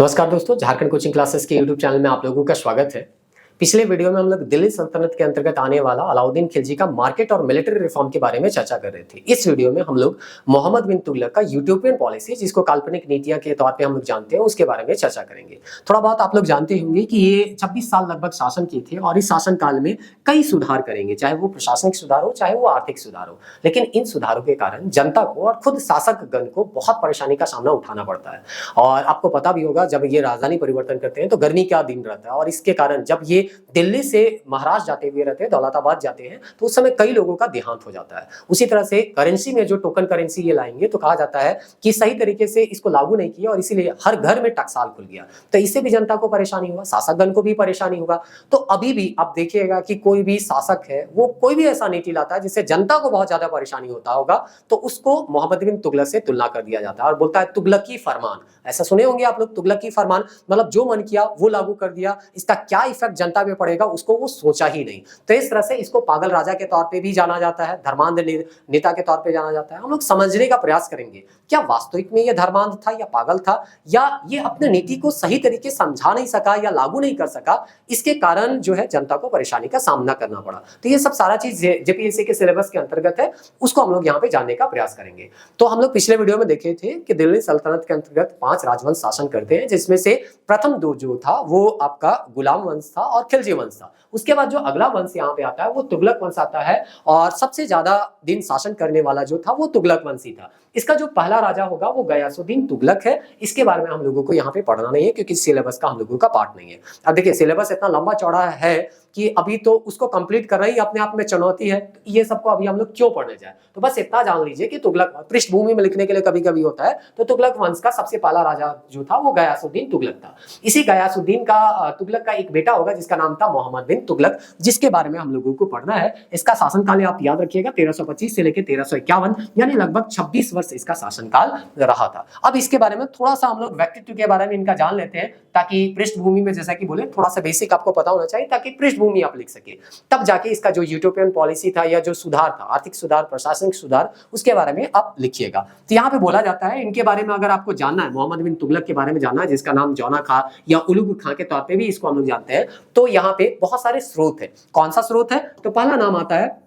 नमस्कार दोस्तों, Jharkhand coaching classes के यूट्यूब चैनल में आप लोगों का स्वागत है। पिछले वीडियो में हम लोग दिल्ली सल्तनत के अंतर्गत आने वाला अलाउद्दीन खिलजी का मार्केट और मिलिट्री रिफॉर्म के बारे में चर्चा कर रहे थे। इस वीडियो में हम लोग मोहम्मद बिन तुगलक का यूटोपियन पॉलिसी, जिसको काल्पनिक नीतियां के तौर पे हम लोग जानते हैं, उसके बारे में चर्चा करेंगे। थोड़ा बहुत आप लोग जानते होंगे कि ये 26 साल लगभग शासन किए थे और इस शासन काल में कई सुधार करेंगे, चाहे वो प्रशासनिक सुधार हो, चाहे वो आर्थिक सुधार हो। लेकिन इन सुधारों के कारण जनता को और खुद शासकगण को बहुत परेशानी का सामना उठाना पड़ता है। और आपको पता भी होगा, जब ये राजधानी परिवर्तन करते हैं तो गर्मी का दिन रहता है और इसके कारण जब ये दिल्ली से महाराष्ट्र जाते हुए रहते हैं, दौलताबाद जाते हैं, तो उस समय कई लोगों का देहांत हो जाता है। उसी तरह से करेंसी में जो टोकन करेंसी ये लाएंगे तो कहा जाता है कि सही तरीके से इसको लागू नहीं किया और इसीलिए हर घर में टकसाल खुल गया। तो इससे भी जनता को परेशानी हुआ, शासकगण को भी परेशानी होगा। तो अभी भी आप देखिएगा कि कोई भी शासक है वो कोई भी ऐसा नीति लाता है जिससे जनता को बहुत ज्यादा परेशानी होता होगा, तो उसको मोहम्मद बिन तुगलक से तुलना कर दिया जाता है और बोलता है तुगलकी फरमान। ऐसा सुने होंगे आप लोग, तुगलकी फरमान मतलब जो मन किया वो लागू कर दिया, इसका क्या इफेक्ट जनता पे पड़ेगा उसको वो सोचा ही नहीं। तो इस तरह से इसको पागल राजा के तौर पे भी जाना जाता है, धर्मांध नेता के तौर पे जाना जाता है। हम लोग समझने का प्रयास करेंगे क्या वास्तविक में ये धर्मांध था या पागल था, या ये अपने नीति को सही तरीके से समझा नहीं सका या लागू नहीं कर सका, इसके कारण जो है जनता को परेशानी का सामना करना पड़ा। तो ये सब सारा चीज जेपीएससी के सिलेबस के अंतर्गत है, उसको हम लोग यहाँ पे जानने का प्रयास करेंगे। तो हम लोग पिछले वीडियो में देखे थे कि दिल्ली सल्तनत के अंतर्गत 5 राजवंश शासन करते हैं, जिसमें से प्रथम 2 जो था वो आपका गुलाम वंश था और खिलजी वंश था। उसके बाद जो अगला वंश यहाँ पे आता है वो तुगलक वंश आता है और सबसे ज्यादा दिन शासन करने वाला जो था वो तुगलक वंशी था। इसका जो पहला राजा होगा वो गयासुद्दीन तुगलक है। इसके बारे में हम लोगों को यहाँ पे पढ़ना नहीं है क्योंकि सिलेबस का हम लोगों का पार्ट नहीं है। अब देखिए सिलेबस इतना लंबा चौड़ा है कि अभी तो उसको कंप्लीट करना ही अपने आप में चुनौती है। ये सबको अभी हम लोग क्यों पढ़ने जाए, तो बस इतना जान लीजिए कि तुगलक पृष्ठभूमि में लिखने के लिए कभी कभी होता है। तो तुगलक वंश का सबसे पहला राजा जो था वो गयासुद्दीन तुगलक था। इसी गयासुद्दीन का तुगलक का एक बेटा होगा जिसका नाम था मोहम्मद बिन तुगलक, जिसके बारे में हम लोगों को पढ़ना है। इसका शासनकाल आप याद रखिएगा 1325 से लेकर 1351, यानी लगभग 26 वर्ष इसका शासनकाल रहा था। अब इसके बारे में थोड़ा सा हम लोग व्यक्तित्व के बारे में इनका जान लेते हैं, ताकि पृष्ठभूमि में जैसा कि बोले थोड़ा सा बेसिक आपको पता होना चाहिए, ताकि पृष्ठभूमि आप लिख सके। तब जाके इसका जो यूटोपियन पॉलिसी था या जो सुधार था, आर्थिक सुधार, प्रशासनिक सुधार, उसके बारे में आप लिखिएगा। तो यहाँ पे बोला जाता है इनके बारे में अगर आपको जानना है, मोहम्मद बिन तुगलक के बारे में जानना है, जिसका नाम जौना खां या उलुग खां के तौर पे भी इसको हम लोग जानते हैं, तो यहाँ पे बहुत सारे स्रोत है। कौन सा स्रोत है, तो पहला नाम आता है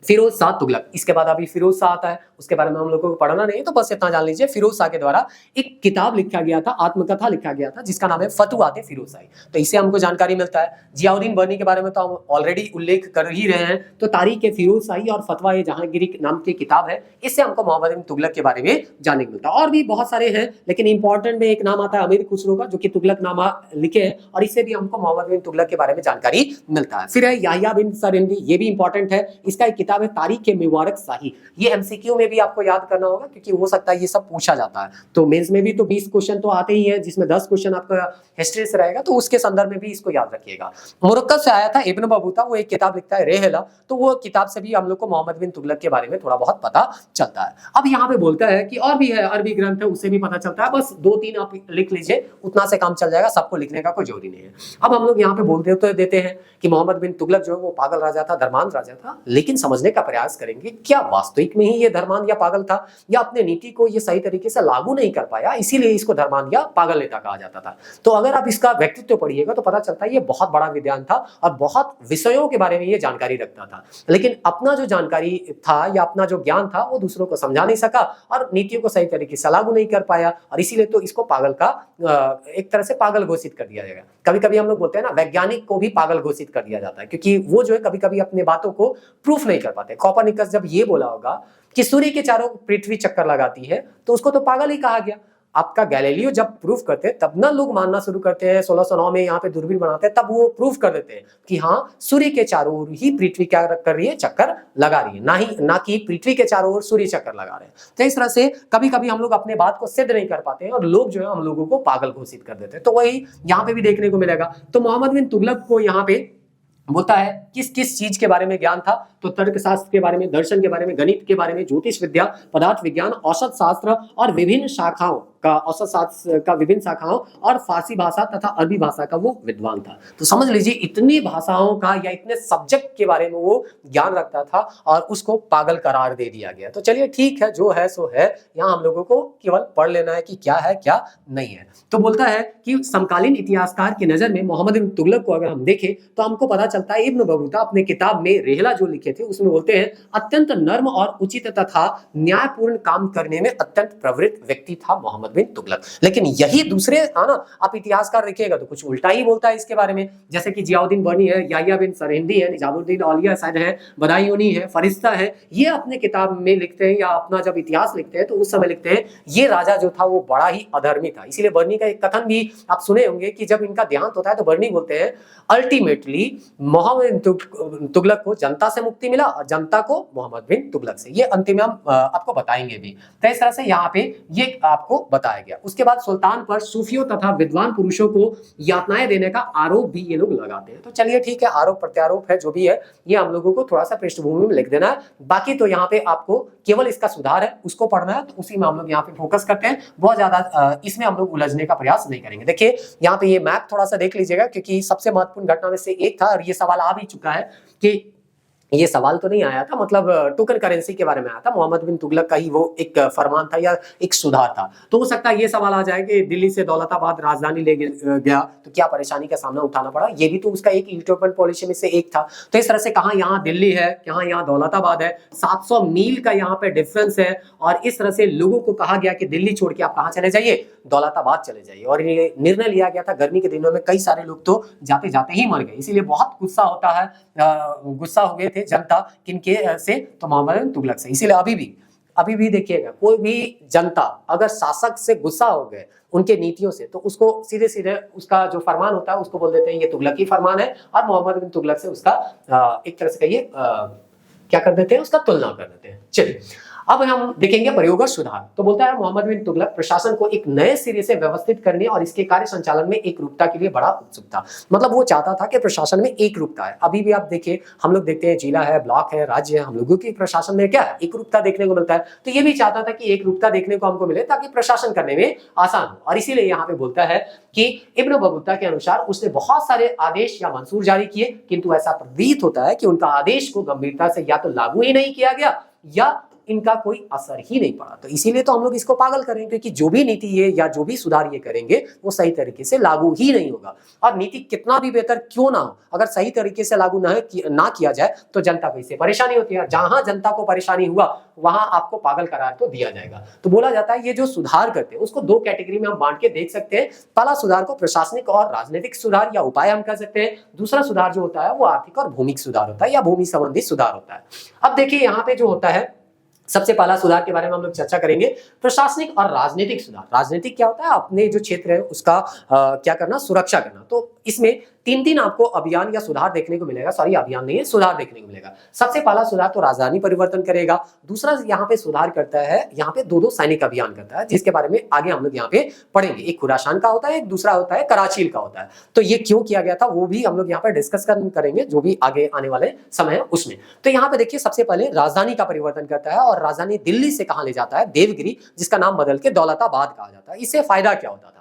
फिरोज शाह तुगलक। इसके बाद अभी फिरोज शाह आता है, उसके बारे में हम लोगों को पढ़ना नहीं, तो बस इतना जान लीजिए फिरोज शाह के द्वारा एक किताब लिखा गया था, आत्मकथा लिखा गया था, जिसका नाम है फतुआत फिरोजशाही। तो इससे हमको जानकारी मिलता है। जियाउद्दीन बर्नी के बारे में तो हम ऑलरेडी उल्लेख कर ही रहे हैं, तो तारीख फिरोजशाही और फतवा जहांगीरी नाम की किताब है, इससे हमको मोहम्मद बिन तुगलक के बारे में जानने को मिलता है। और भी बहुत सारे हैं, लेकिन इंपॉर्टेंट में एक नाम आता है अमीर खुसरो का, जो कि तुगलकनामा लिखे है, और इससे भी हमको मोहम्मद बिन तुगलक के बारे में जानकारी मिलता है। फिर है याह्या बिन सरहिंदी, ये भी इंपॉर्टेंट है। इसका एक किताब है तारीख के मुबारक शाही। ये एमसीक्यू में भी आपको याद करना होगा क्योंकि हो सकता है ये सब पूछा जाता है। तो मेंस में भी तो 20 क्वेश्चन तो आते ही हैं, जिसमें 10 क्वेश्चन आपका हिस्ट्री से रहेगा, तो उसके संदर्भ में भी इसको याद रखिएगा। मुरक्कब से आया था इब्न बतूता, वो एक किताब लिखता है रेहला, तो वो किताब से भी हम लोग को मोहम्मद बिन तुगलक के बारे में थोड़ा बहुत पता चलता है। अब यहाँ पे बोलता है कि और भी है, अरबी ग्रंथ है, उससे भी पता चलता है। बस 2-3 आप लिख लीजिए, उतना से काम चल जाएगा, सबको लिखने का कोई जरूरी नहीं है। अब हम लोग यहाँ पे बोल देते हैं कि मोहम्मद बिन तुगलक जो है वो पागल राजा था, धर्मांध राजा था, लेकिन समझने का प्रयास करेंगे क्या वास्तविक में ही ये धर्मांध या पागल था, या अपने नीति को ये सही तरीके से लागू नहीं कर पाया, इसीलिए इसको धर्मांध या पागल नेता कहा जाता था। तो अगर आप इसका व्यक्तित्व पढ़िएगा तो पता चलता है ये बहुत बड़ा विद्वान था और बहुत विषयों के बारे में ये जानकारी रखता था, लेकिन अपना जो जानकारी था या अपना जो ज्ञान था वो दूसरों को समझा नहीं सका और नीतियों को सही तरीके से लागू नहीं कर पाया, और इसीलिए तो इसको पागल का एक तरह से पागल घोषित कर दिया जाएगा। कभी कभी हम लोग बोलते हैं ना, वैज्ञानिक को भी पागल घोषित कर दिया जाता है, क्योंकि वो जो है कभी कभी अपने बातों को प्रूफ नहीं कर पाते। कोपरनिकस जब ये बोला होगा कि सूर्य के चारों पृथ्वी चक्कर लगाती है, तो उसको तो पागल ही कहा गया। आपका गैलीलियो जब प्रूफ करते हैं तब ना लोग मानना शुरू करते हैं, 1609 में यहाँ पे दूरबीन बनाते हैं, तब वो प्रूफ कर देते हैं कि हाँ सूर्य के चारों ओर ही पृथ्वी क्या कर रही है, चक्कर लगा रही है, ना कि पृथ्वी के चारों ओर सूर्य चक्कर लगा रहे हैं। तो इस तरह से कभी कभी हम लोग अपने बात को सिद्ध नहीं कर पाते हैं और लोग जो है हम लोगों को पागल घोषित कर देते हैं। तो वही यहाँ पे भी देखने को मिलेगा। तो मोहम्मद बिन तुगलक को यहाँ पे बोलता है किस किस चीज के बारे में ज्ञान था, तो तर्कशास्त्र के बारे में, दर्शन के बारे में, गणित के बारे में, ज्योतिष विद्या, पदार्थ विज्ञान, औषध शास्त्र और विभिन्न शाखाओं का औसत शास्त्र का विभिन्न शाखाओं और फारसी भाषा तथा अरबी भाषा का वो विद्वान था। तो समझ लीजिए इतनी भाषाओं का या इतने सब्जेक्ट के बारे में वो ज्ञान रखता था और उसको पागल करार दे दिया गया। तो चलिए ठीक है, जो है सो है, यहाँ हम लोगों को केवल पढ़ लेना है कि क्या है क्या नहीं है। तो बोलता है कि समकालीन इतिहासकार की नजर में मोहम्मद बिन तुगलक को अगर हम देखें तो हमको पता चलता है इब्न बतूता अपने किताब में रेहला जो लिखे थे उसमें बोलते हैं अत्यंत नर्म और उचित तथा न्यायपूर्ण काम करने में अत्यंत प्रवृत्त व्यक्ति था मोहम्मद बिन तुगलक। लेकिन यही दूसरे ना आप इतिहासकार देखिएगा तो कुछ उल्टा ही बोलता है इसके बारे में, जैसे कि जियाउद्दीन बर्नी है, याह्या बिन सरहिंदी है, निजामुद्दीन औलिया शायद है, बदायूनी है, फरिश्ता है, ये अपने किताब में लिखते हैं या अपना जब इतिहास लिखते हैं तो उस समय लिखते हैं ये राजा जो था वो बड़ा ही अधर्मी था। इसीलिए बर्नी का एक कथन भी आप सुने होंगे कि जब इनका देहांत होता है तो बर्नी बोलते हैं अल्टीमेटली मोहम्मद बिन तुगलक को जनता से मुक्ति मिला और जनता को मोहम्मद बिन तुगलक से। ये अंतिम हम आपको बताएंगे भी। तो इस तरह से यहाँ पे ये आपको बताया गया। उसके बाद सुल्तान पर सूफियों तथा विद्वान पुरुषों को यातनाएं देने का आरोप भी ये लोग लगाते हैं। तो चलिए ठीक है, आरोप प्रत्यारोप है जो भी है ये हम लोगों को थोड़ा सा पृष्ठभूमि में लिख देना है। बाकी तो यहाँ पे आपको केवल इसका सुधार है उसको पढ़ना है, तो उसी में हम लोग यहाँ पे फोकस करते हैं। बहुत ज्यादा इसमें हम लोग उलझने का प्रयास नहीं करेंगे। देखिए यहाँ पे ये मैप थोड़ा सा देख लीजिएगा क्योंकि सबसे महत्वपूर्ण घटना में से एक था और ये सवाल आ भी चुका है कि ये सवाल तो नहीं आया था, मतलब टोकन करेंसी के बारे में आया था। मोहम्मद बिन तुगलक का ही वो एक फरमान था या एक सुधार था। तो हो सकता है ये सवाल आ जाए कि दिल्ली से दौलताबाद राजधानी ले गया तो क्या परेशानी का सामना उठाना पड़ा। ये भी तो उसका एक यूटोपियन पॉलिसी में से एक था। तो इस तरह से कहाँ यहाँ दिल्ली है, कहाँ यहाँ दौलताबाद है, 700 मील का यहाँ पे डिफरेंस है। और इस तरह से लोगों को कहा गया कि दिल्ली छोड़ के आप कहाँ चले जाइए, दौलताबाद चले जाइए। और ये निर्णय लिया गया था। गर्मी के दिनों में कई सारे लोग तो जाते जाते ही मर गए। इसीलिए बहुत गुस्सा होता है, गुस्सा हो गए थे जनता किनके से, तो मोहम्मद बिन तुगलक से। इसीलिए अभी भी देखिएगा कोई भी जनता अगर शासक से गुस्सा हो गए उनके नीतियों से तो उसको सीधे सीधे उसका जो फरमान होता है उसको बोल देते हैं ये तुगलकी फरमान है, और मोहम्मद बिन तुगलक से उसका एक तरह से कहिए क्या कर देते हैं, उसका तुलना कर देते हैं। चलिए अब हम देखेंगे प्रयोग और सुधार। तो बोलता है मोहम्मद बिन तुगलक प्रशासन को एक नए सिरे से व्यवस्थित करने और इसके कार्य संचालन में एक रूपता के लिए बड़ा उत्सुक था। मतलब वो चाहता था कि प्रशासन में एक रूपता है। अभी भी आप देखिए, हम लोग देखते हैं जिला है, ब्लॉक है, राज्य है, हम लोगों के प्रशासन में क्या है, एक रूपता देखने को मिलता है। तो ये भी चाहता था कि एक रूपता देखने को हमको मिले ताकि प्रशासन करने में आसान हो। और इसीलिए यहाँ पे बोलता है कि इब्न बतूता के अनुसार उसने बहुत सारे आदेश या मंसूर जारी किए, किंतु ऐसा प्रतीत होता है कि उनका आदेश को गंभीरता से या तो लागू ही नहीं किया गया या इनका कोई असर ही नहीं पड़ा। तो इसीलिए तो हम लोग इसको पागल करेंगे, क्योंकि जो भी नीति ये या जो भी सुधार ये करेंगे वो सही तरीके से लागू ही नहीं होगा। और नीति कितना भी बेहतर क्यों ना हो, अगर सही तरीके से लागू ना किया जाए तो जनता को इससे परेशानी होती है। जहां जनता को परेशानी हुआ वहां आपको पागल करार तो दिया जाएगा। तो बोला जाता है ये जो सुधार करते हैं उसको दो कैटेगरी में हम बांट के देख सकते हैं। पहला सुधार को प्रशासनिक और राजनीतिक सुधार या उपाय हम कह सकते हैं। दूसरा सुधार जो होता है वो आर्थिक और भूमिक सुधार होता है या भूमि संबंधी सुधार होता है। अब देखिए यहाँ पे जो होता है, सबसे पहला सुधार के बारे में हम लोग चर्चा करेंगे, प्रशासनिक और राजनीतिक सुधार। राजनीतिक क्या होता है, अपने जो क्षेत्र है उसका क्या करना, सुरक्षा करना। तो इसमें तीन आपको अभियान या सुधार देखने को मिलेगा। सॉरी, अभियान नहीं है, सुधार देखने को मिलेगा। सबसे पहला सुधार तो राजधानी परिवर्तन करेगा। दूसरा यहाँ पे सुधार करता है, यहाँ पे दो सैनिक अभियान करता है, जिसके बारे में आगे हम लोग यहाँ पे पढ़ेंगे। एक खुरासान का होता है, एक दूसरा होता है कराचील का होता है। तो ये क्यों किया गया था वो भी हम लोग यहाँ पे डिस्कस करेंगे, जो भी आगे आने वाले समय है उसमें। तो यहाँ पे देखिए, सबसे पहले राजधानी का परिवर्तन करता है और राजधानी दिल्ली से कहाँ ले जाता है, देवगिरी, जिसका नाम बदल के दौलताबाद कहा जाता है। इससे फायदा क्या होता था?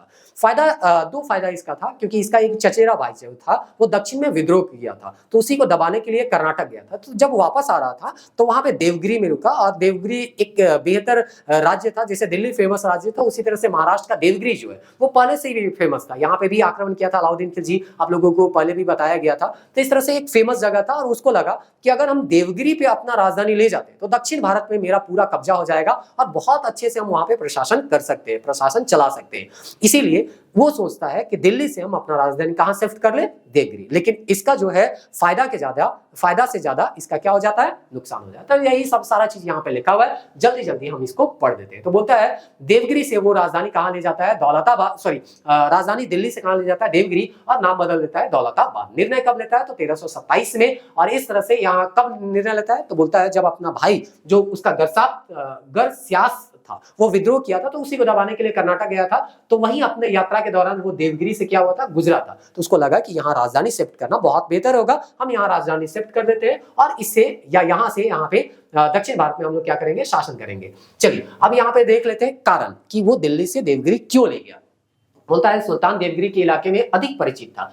दो फायदा इसका था, क्योंकि इसका एक चचेरा भाई जो था वो दक्षिण में विद्रोह किया था, तो उसी को दबाने के लिए कर्नाटक गया था। तो जब वापस आ रहा था तो वहां पे देवगिरी में रुका, और देवगिरी एक बेहतर राज्य था। जैसे दिल्ली फेमस राज्य था, उसी तरह से महाराष्ट्र का देवगिरी जो है वो पहले से ही फेमस था। यहाँ पे भी आक्रमण किया था अलाउद्दीन खिलजी, आप लोगों को पहले भी बताया गया था। तो इस तरह से एक फेमस जगह था, और उसको लगा कि अगर हम देवगिरी पे अपना राजधानी ले जाते तो दक्षिण भारत में मेरा पूरा कब्जा हो जाएगा और बहुत अच्छे से हम वहां पे प्रशासन कर सकते हैं, प्रशासन चला सकते हैं। इसीलिए वो सोचता है कि दिल्ली से हम अपना राजधानी कहां शिफ्ट कर ले, देवगिरी। लेकिन इसका जो है फायदा से ज्यादा इसका क्या हो जाता है, नुकसान हो जाता है। यही सब सारा चीज यहाँ पे लिखा हुआ है, जल्दी जल्दी हम इसको पढ़ देते हैं। तो बोलता है देवगिरी से वो राजधानी कहां ले जाता है, राजधानी दिल्ली से कहां ले जाता है, देवगिरी, और नाम बदल देता है दौलताबाद। निर्णय कब लेता है, तो 1327 में। और इस तरह से यहाँ कब निर्णय लेता है, तो बोलता है जब अपना भाई जो उसका गरस्यास था वो विद्रोह किया था, तो उसी को दबाने के लिए कर्नाटक गया था। तो वहीं अपने यात्रा के दौरान वो देवगिरी से क्या हुआ था, गुजरा था। तो उसको लगा कि यहाँ राजधानी शिफ्ट करना बहुत बेहतर होगा, हम यहाँ राजधानी शिफ्ट कर देते हैं और इससे या यहाँ से यहाँ पे दक्षिण भारत में हम लोग क्या करेंगे, शासन करेंगे। चलिए अब यहाँ पे देख लेते हैं कारण कि वो दिल्ली से देवगिरी क्यों ले गया। बोलता है सुल्तान देवगिरी के इलाके में अधिक परिचित था,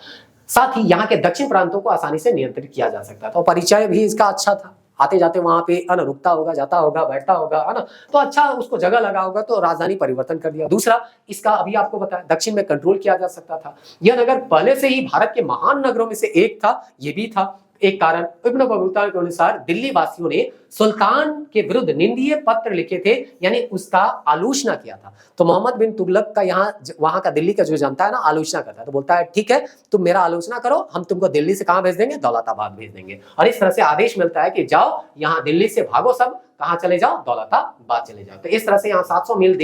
साथ ही यहाँ के दक्षिण प्रांतों को आसानी से नियंत्रित किया जा सकता था और परिचय भी इसका अच्छा था। आते जाते वहां पे रुकता होगा, जाता होगा, बैठता होगा, है ना, तो अच्छा उसको जगह लगा होगा, तो राजधानी परिवर्तन कर दिया। दूसरा, इसका अभी आपको बताया दक्षिण में कंट्रोल किया जा सकता था। यह नगर पहले से ही भारत के महान नगरों में से एक था, ये भी था एक कारण। इब्न बतूता के अनुसार दिल्ली वासियों ने सुल्तान के विरुद्ध निंदनीय पत्र लिखे थे, यानी उसका आलोचना किया था। तो मोहम्मद बिन तुगलक का यहाँ वहां का दिल्ली का जो जनता है ना, आलोचना करता है। तो बोलता है ठीक है, तुम मेरा आलोचना करो, हम तुमको दिल्ली से कहां भेज देंगे, दौलताबाद भेज देंगे। और इस तरह से आदेश मिलता है कि जाओ यहाँ दिल्ली से भागो, सब कहां चले जाओ, दौलताबाद चले जाओ। तो इस तरह से यहाँ 700 मील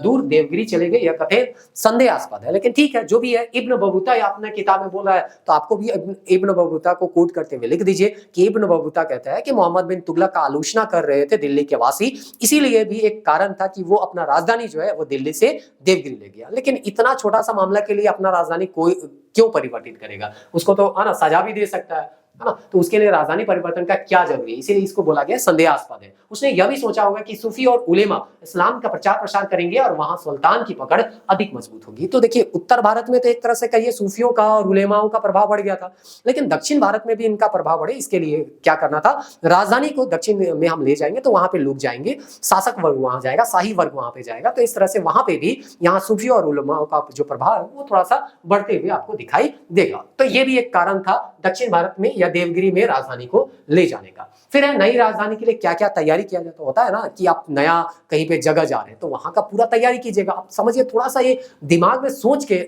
दूर देवगिरी चले गए। यह कथन संदेहास्पद है, लेकिन ठीक है, जो भी है। इब्न बतूता अपने किताब में बोल रहा है, तो आपको भी इब्न बतूता को कोट करते हुए लिख दीजिए कि इब्न बतूता कहता है कि मोहम्मद बिन तुगलक का आलोचना कर रहे थे दिल्ली के वासी, इसीलिए भी एक कारण था कि वो अपना राजधानी जो है वो दिल्ली से देवगिरी ले गया। लेकिन इतना छोटा सा मामला के लिए अपना राजधानी कोई क्यों परिवर्तित करेगा, उसको तो है ना सजा भी दे सकता है ना, तो उसके लिए राजधानी परिवर्तन का क्या जरूरी है, इसीलिए इसको बोला गया संदेहास्पद है। उसने यह भी सोचा होगा कि सूफी और उलेमा इस्लाम का प्रचार प्रसार करेंगे और वहां सुल्तान की पकड़ अधिक मजबूत होगी। तो देखिए उत्तर भारत में तो एक तरह से कहिए सूफियों का और उलेमाओं का प्रभाव बढ़ गया था, लेकिन दक्षिण भारत में भी इनका प्रभाव बढ़े, इसके लिए क्या करना था, राजधानी को दक्षिण में हम ले जाएंगे तो वहां पे लोग जाएंगे, शासक वर्ग वहां जाएगा, शाही वर्ग वहां पे जाएगा। तो इस तरह से वहां पे भी यहाँ सूफियों और उलेमाओं का जो प्रभाव है वो थोड़ा सा बढ़ते हुए आपको दिखाई देगा। तो ये भी एक कारण था दक्षिण भारत में या देवगिरी में राजधानी को ले जाने का। फिर है नई राजधानी के लिए क्या क्या तैयारी किया जाता होता है ना, कि आप नया कहीं पे जगह जा रहे हैं तो वहां का पूरा तैयारी कीजिएगा। आप समझिए, थोड़ा सा ये दिमाग में सोच के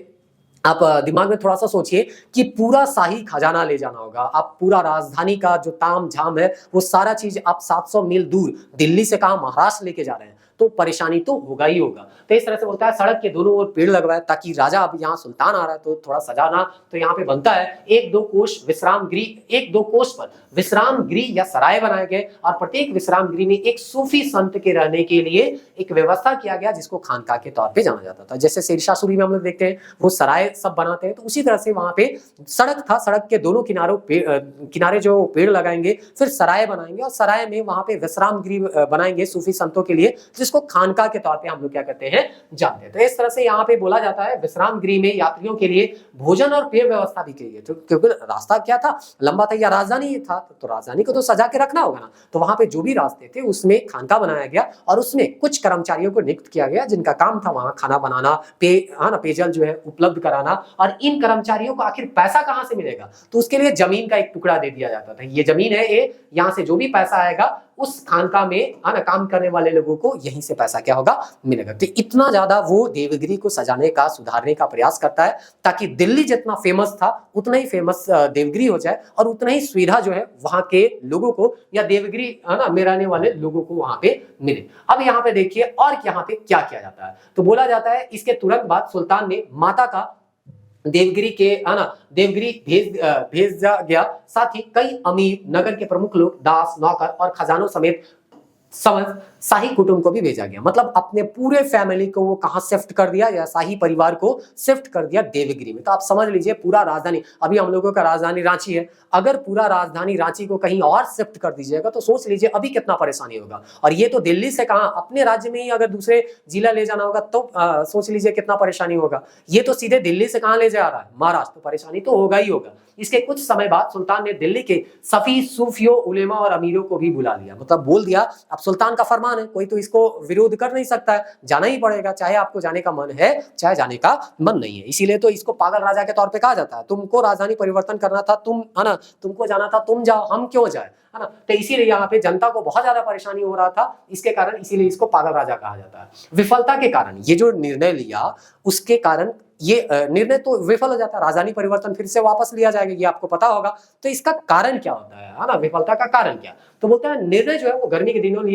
आप दिमाग में थोड़ा सा सोचिए कि पूरा शाही खजाना ले जाना होगा, आप पूरा राजधानी का जो ताम झाम है वो सारा चीज आप 700 मील दूर दिल्ली से कहा महाराष्ट्र लेके जा रहे हैं, तो परेशानी तो होगा ही होगा। तो इस तरह से बोलता है सड़क के दोनों ओर पेड़ लगवाए ताकि राजा, अब यहाँ सुल्तान आ रहा है तो थोड़ा सजाना तो यहाँ पे बनता है। एक दो कोष पर विश्राम गृह या सराय बनाए गए और प्रत्येक विश्राम गृह में एक सूफी संत के रहने के लिए एक व्यवस्था किया गया जिसको खानका के तौर पे जाना जाता था। जैसे शेरशाह सूरी में हम लोग देखते हैं वो सराय सब बनाते हैं, तो उसी तरह से वहां पे सड़क था, सड़क के दोनों किनारे जो पेड़ लगाएंगे, फिर सराय बनाएंगे और सराय में वहां पे विश्राम गृह बनाएंगे सूफी संतों के लिए, जिसको खानका के तौर पे हम लोग क्या करते हैं, जानते हैं। तो इस तरह से यहाँ पे बोला जाता है विश्राम गृह में यात्रियों के लिए भोजन और पेय व्यवस्था भी की गई, तो क्योंकि रास्ता क्या था, लंबा था या राजधानी था, तो राजधानी को तो सजा के रखना होगा ना। तो वहां पे जो भी रास्ते थे उसमें खानका बनाया गया और उसमें कुछ कर्मचारियों को नियुक्त किया गया जिनका काम था वहां खाना बनाना, पेयजल जो है उपलब्ध कराना। और इन कर्मचारियों को आखिर पैसा कहां से मिलेगा, तो उसके लिए जमीन का एक टुकड़ा दे दिया जाता था। ये जमीन है, ये यहाँ से जो भी पैसा आएगा उस खानका में काम करने वाले लोगों को यहीं से पैसा क्या होगा, मिलेगा। तो इतना ज्यादा वो देवगिरी को सजाने का, सुधारने का प्रयास करता है ताकि दिल्ली जितना फेमस था उतना ही फेमस देवगिरी हो जाए और उतना ही सुविधा जो है वहां के लोगों को या देवगिरी में रहने वाले लोगों को वहां पे मिले। अब यहाँ पे देखिए और यहाँ पे क्या किया जाता है, तो बोला जाता है इसके तुरंत बाद सुल्तान ने माता का देवगिरी भेजा गया। साथ ही कई अमीर, नगर के प्रमुख लोग, दास, नौकर और खजानों समेत समझ शाही कुटुंब को भी भेजा गया। मतलब अपने पूरे फैमिली को वो कहां शिफ्ट कर दिया, या शाही परिवार को शिफ्ट कर दिया देवगिरी में। तो आप समझ लीजिए पूरा राजधानी, अभी हम लोगों का राजधानी रांची है, अगर पूरा राजधानी रांची को कहीं और शिफ्ट कर दीजिएगा तो सोच लीजिए अभी कितना परेशानी होगा। और ये तो दिल्ली से कहां, अपने राज्य में ही अगर दूसरे जिला ले जाना होगा तो सोच लीजिए कितना परेशानी होगा। ये तो सीधे दिल्ली से कहां ले जा रहा है, महाराष्ट्र, तो परेशानी तो होगा ही होगा। इसके कुछ समय बाद सुल्तान ने दिल्ली के सफी, सूफियों, उलेमा और अमीरों को भी बुला लिया। मतलब बोल दिया अब सुल्तान का फरमान है, कोई तो इसको विरोध कर नहीं सकता है, जाना ही पड़ेगा, चाहे आपको जाने का मन है चाहे जाने का मन नहीं है। इसीलिए तो इसको पागल राजा के तौर पे कहा जाता है। तुमको राजधानी परिवर्तन करना था, तुमको जाना था, तुम जाओ, हम क्यों जाए, है ना। तो इसीलिए यहाँ पे जनता को बहुत ज्यादा परेशानी हो रहा था, इसके कारण इसीलिए इसको पागल राजा कहा जाता है। विफलता के कारण ये जो निर्णय लिया उसके कारण ये निर्णय तो विफल हो जाता है, राजधानी परिवर्तन फिर से वापस लिया जाएगा, ये आपको पता होगा। तो इसका कारण क्या होता है ना, विफलता का कारण क्या, तो बोलते हैं निर्णय जो है वो गर्मी के दिनों में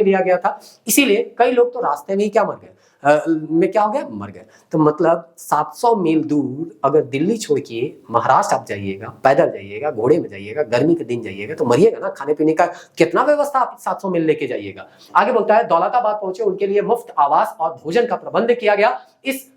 लिया गया था, इसीलिए कई लोग तो रास्ते में ही क्या मर गए, में क्या हो गया, मर गए। तो मतलब 700 मील दूर अगर दिल्ली छोड़ के महाराष्ट्र आप जाइएगा, पैदल जाइएगा, घोड़े में जाइएगा, गर्मी के दिन जाइएगा तो मरिएगा ना। खाने पीने का कितना व्यवस्था आप 700 मील लेके जाइएगा। आगे बोलता है दौलताबाद पहुंचे, उनके लिए मुफ्त आवास और भोजन का प्रबंध किया गया। इस